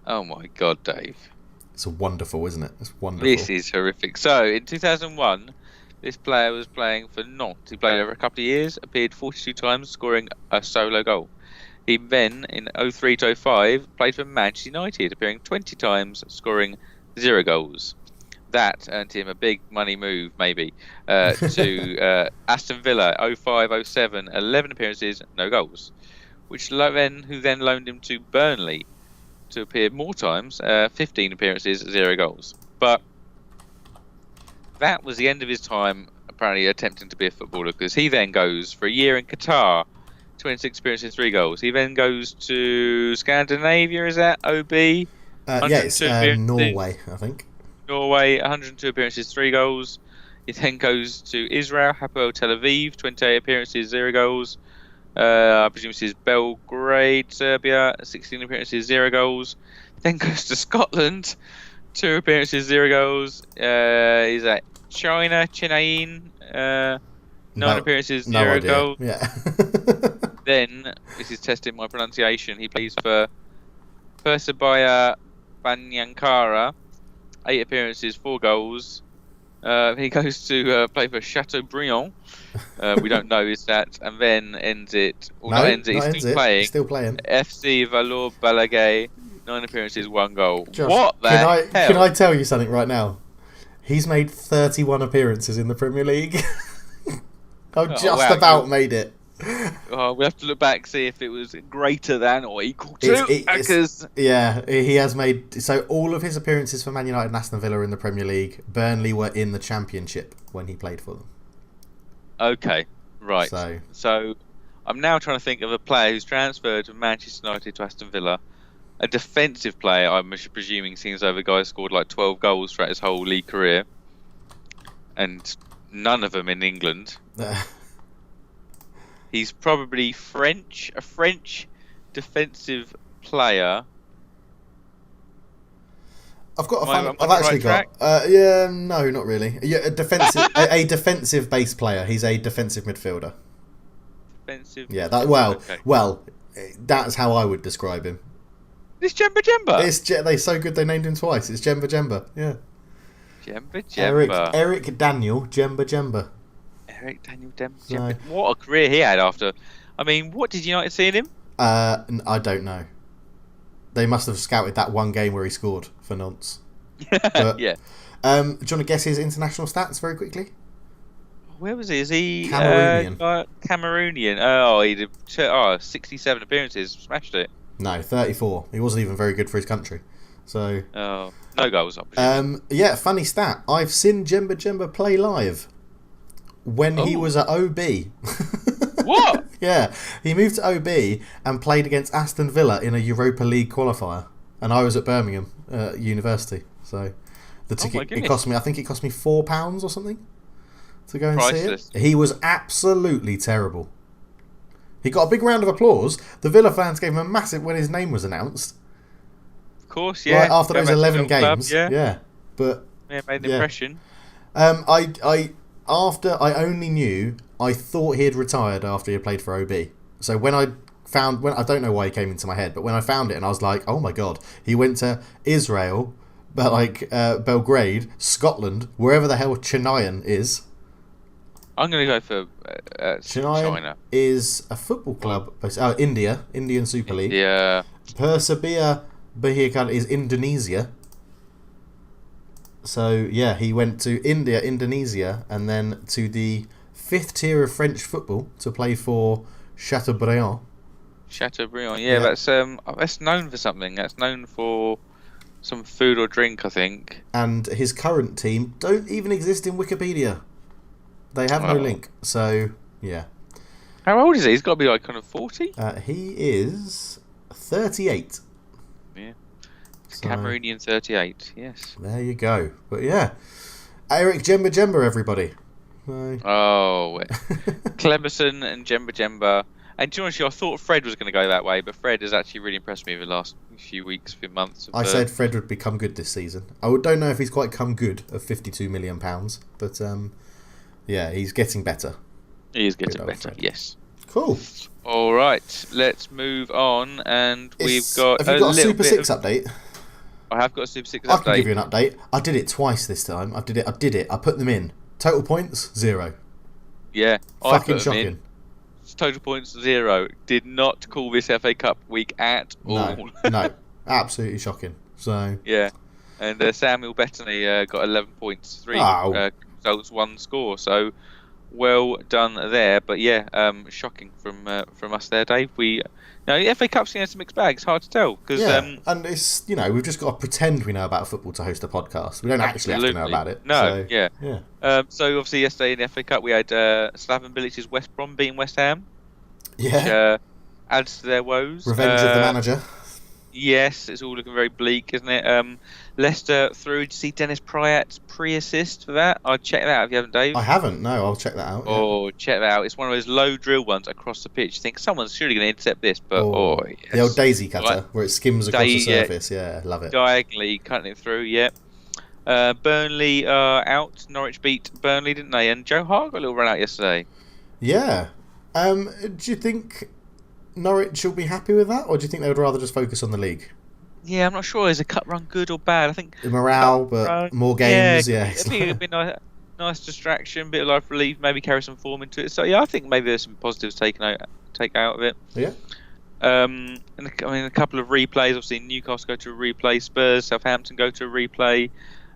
Oh my God, Dave. It's wonderful, isn't it? It's wonderful. This is horrific. So, in 2001, this player was playing for Nantes. He played over a couple of years, appeared 42 times, scoring a solo goal. He then, in 03 to 05, played for Manchester United, appearing 20 times, scoring 0 goals. That earned him a big money move, maybe, to Aston Villa, 05-07, 11 appearances, no goals. Who then loaned him to Burnley to appear more times, 15 appearances, 0 goals. But that was the end of his time, apparently attempting to be a footballer, because he then goes for a year in Qatar, 26 appearances, 3 goals. He then goes to Scandinavia, is that OB? It's Norway, I think. Norway, 102 appearances, 3 goals. He then goes to Israel, Hapoel Tel Aviv, 28 appearances, 0 goals. I presume this is Belgrade, Serbia, 16 appearances, 0 goals. Then goes to Scotland, 2 appearances, 0 goals. He's at China, Chennai, 9 appearances, 0 goals. Yeah. Then, this is testing my pronunciation, he plays for Persebaya Banyankara, 8 appearances, 4 goals. He goes to play for Chateaubriand. We don't know is that, and then ends it. He's still playing. FC Valor Balaguer, 9 appearances, 1 goal. Josh, what the hell? Can I tell you something right now? He's made 31 appearances in the Premier League. I've made it. We'll have to look back, see if it was greater than or equal to. He has made... So all of his appearances for Man United and Aston Villa are in the Premier League. Burnley were in the Championship when he played for them. Okay, right. So I'm now trying to think of a player who's transferred from Manchester United to Aston Villa. A defensive player, I'm presuming, seems over a guy who scored like 12 goals throughout his whole league career. And none of them in England. He's probably French, a French defensive player. I've actually got. No, not really. Yeah, a defensive, a defensive base player. He's a defensive midfielder. Defensive. Yeah, well, that's how I would describe him. It's Jemba Jemba. They're so good they named him twice. It's Jemba Jemba. Yeah. Jemba Jemba. Eric Daniel Jemba Jemba. Eric Daniel Jemba. What a career he had after. I mean, what did United see in him? I don't know. They must have scouted that one game where he scored for Nantes. But, yeah. Do you want to guess his international stats very quickly? Where was he? Is he Cameroonian? Cameroonian. Oh, he did 67 appearances. Smashed it. No, 34. He wasn't even very good for his country. So. Oh, no goals. Yeah, funny stat. I've seen Jemba Jemba play live when he was at OB. What? Yeah, he moved to OB and played against Aston Villa in a Europa League qualifier, and I was at Birmingham University. So the ticket it cost me. I think it cost me £4 or something to go and Priceless. see it. He was absolutely terrible. He got a big round of applause. The Villa fans gave him a massive when his name was announced. Of course, yeah. Right after those 11 games, But made an impression. I only knew. I thought he had retired after he had played for OB. So when I don't know why he came into my head, but when I found it and I was like, oh my god, he went to Israel, but Belgrade, Scotland, wherever the hell Chennai is. I'm going to go for China. Is a football club. Indian Super League. Yeah. Persebaya Bahia is Indonesia. So yeah, he went to Indonesia, and then to the 5th tier of French football to play for Chateaubriand. Yeah, that's known for something. That's known for some food or drink, I think. And his current team don't even exist in Wikipedia. They have no link. So yeah. How old is he? He's got to be like kind of 40. He is 38. Yeah. Cameroonian 38. Yes. There you go. But yeah, Eric Jemba Jemba, everybody. Oh, Cleberson and Jemba Jemba. And to be honest, I thought Fred was going to go that way, but Fred has actually really impressed me over the last few weeks, few months. I said Fred would become good this season. I don't know if he's quite come good of £52 million, but yeah, he's getting better. He is getting better, Fred. Yes. Cool. All right, let's move on, and we've got Have you got a Super 6 update? I have got a Super 6 I update. can give you an update. I did it twice this time. I did it. I put them in. Total points 0. Yeah. Fucking shocking. Total points 0. Did not call this FA Cup week at all. No. Absolutely shocking. So yeah. And Samuel Bettany got 11 points, 3 results, 1 score. So well done there. But yeah, shocking from us there, Dave. The FA Cup's a mixed bag. It's hard to tell because and it's we've just got to pretend we know about football to host a podcast. We don't actually have to know about it. No, so, yeah. So obviously yesterday in the FA Cup we had Slaven Bilic's West Brom beating West Ham. Yeah. Which, adds to their woes. Revenge of the manager. Yes, it's all looking very bleak, isn't it? Leicester through. Did you see Dennis Pryat's pre-assist for that? I'll check that out if you haven't, Dave. I haven't. No, I'll check that out. Oh, check that out. It's one of those low drill ones across the pitch. You think someone's surely going to intercept this, but yes. The old daisy cutter where it skims across the surface. Yeah, love it. Diagonally cutting it through. Yeah. Burnley out. Norwich beat Burnley, didn't they? And Joe Hart got a little run out yesterday. Yeah. Do you think Norwich will be happy with that, or do you think they would rather just focus on the league? Yeah, I'm not sure. Is a cut run good or bad? I think morale, but more games. Yeah, I think it'd be a nice distraction, bit of life relief, maybe carry some form into it. So yeah, I think maybe there's some positives take out of it. Yeah. And a couple of replays. Obviously, Newcastle go to a replay. Spurs, Southampton go to a replay.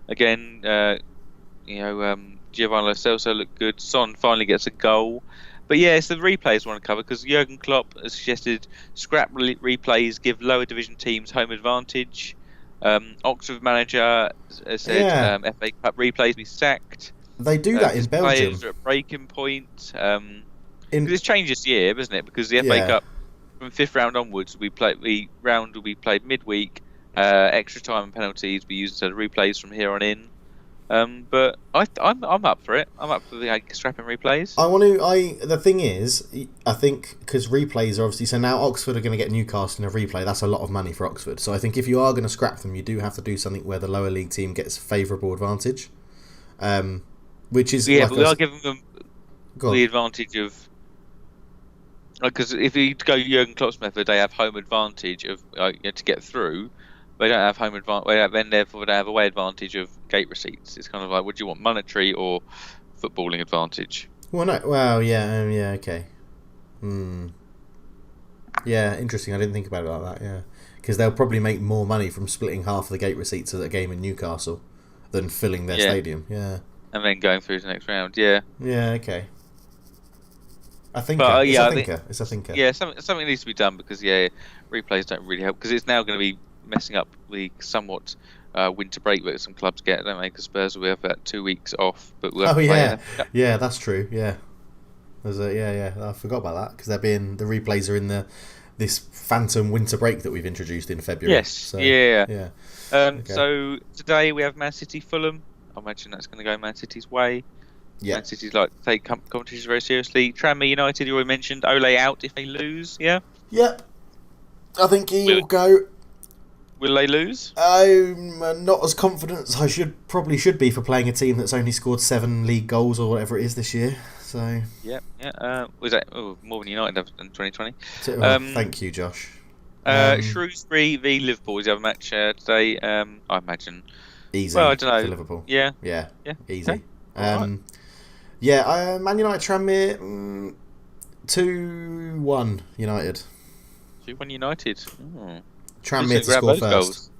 Again, Giovanni Lo Celso looked good. Son finally gets a goal. But yeah, it's the replays I want to cover because Jurgen Klopp has suggested scrap replays give lower division teams home advantage. Oxford manager said FA Cup replays be sacked. They do that in Belgium. Players are at breaking point. It's changed this year, isn't it? Because the FA Cup from 5th round onwards, will be played midweek. Extra time and penalties be used instead of replays from here on in. But I'm up for it. I'm up for the scrapping replays. The thing is, I think because replays are obviously so now Oxford are going to get Newcastle in a replay. That's a lot of money for Oxford. So I think if you are going to scrap them, you do have to do something where the lower league team gets favourable advantage. Which is but we are giving them the advantage of because if you go Jurgen Klopp's method, they have home advantage of to get through. They don't have home advantage. Then therefore they have away advantage of gate receipts. It's kind of like, what do you want, monetary or footballing advantage? Well, no. Well, yeah, okay. Yeah, interesting. I didn't think about it like that. Yeah, because they'll probably make more money from splitting half of the gate receipts at a game in Newcastle than filling their stadium. Yeah, and then going through to the next round. Yeah. Yeah. Okay. It's a thinker. Yeah, something needs to be done because replays don't really help because it's now going to be messing up the somewhat winter break that some clubs get, don't they? Because Spurs will have that 2 weeks off, but we'll have to play. Yeah, that's true. Yeah, I forgot about that because the replays are in this phantom winter break that we've introduced in February. Yes. So, yeah. Okay. So today we have Man City Fulham. I imagine that's going to go Man City's way. Yeah. Man City's like to take competitions very seriously. Tranmere United, you already mentioned. Ole out if they lose. Yeah. Yep. I think he will go. Will they lose? I'm not as confident as I should be for playing a team that's only scored 7 league goals or whatever it is this year. So was that more than United have in 2020? Thank you, Josh. Shrewsbury v Liverpool is the other match today. I imagine easy. Well, I don't know. For Liverpool. Yeah. Easy. Okay. Man United Tranmere 2-1 United. 2-1 United. Tranmere to score first.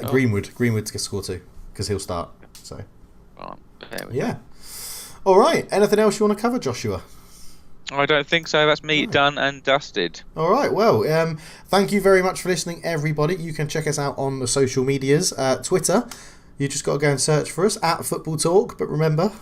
Greenwood to score 2 because he'll start. So, All right. Anything else you want to cover, Joshua? I don't think so. That's me done and dusted. All right. Well, thank you very much for listening, everybody. You can check us out on the social medias. Twitter, you just got to go and search for us at Football Talk. But remember,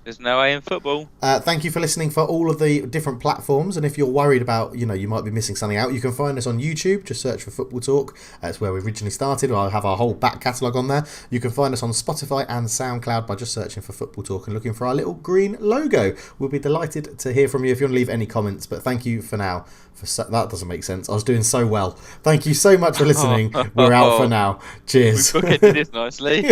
there's no A in football. Thank you for listening for all of the different platforms. And if you're worried about, you might be missing something out, you can find us on YouTube. Just search for Football Talk. That's where we originally started. I'll have our whole back catalogue on there. You can find us on Spotify and SoundCloud by just searching for Football Talk and looking for our little green logo. We'll be delighted to hear from you if you want to leave any comments. But thank you for now. That doesn't make sense. I was doing so well. Thank you so much for listening. We're out for now. Cheers. We bookended this nicely.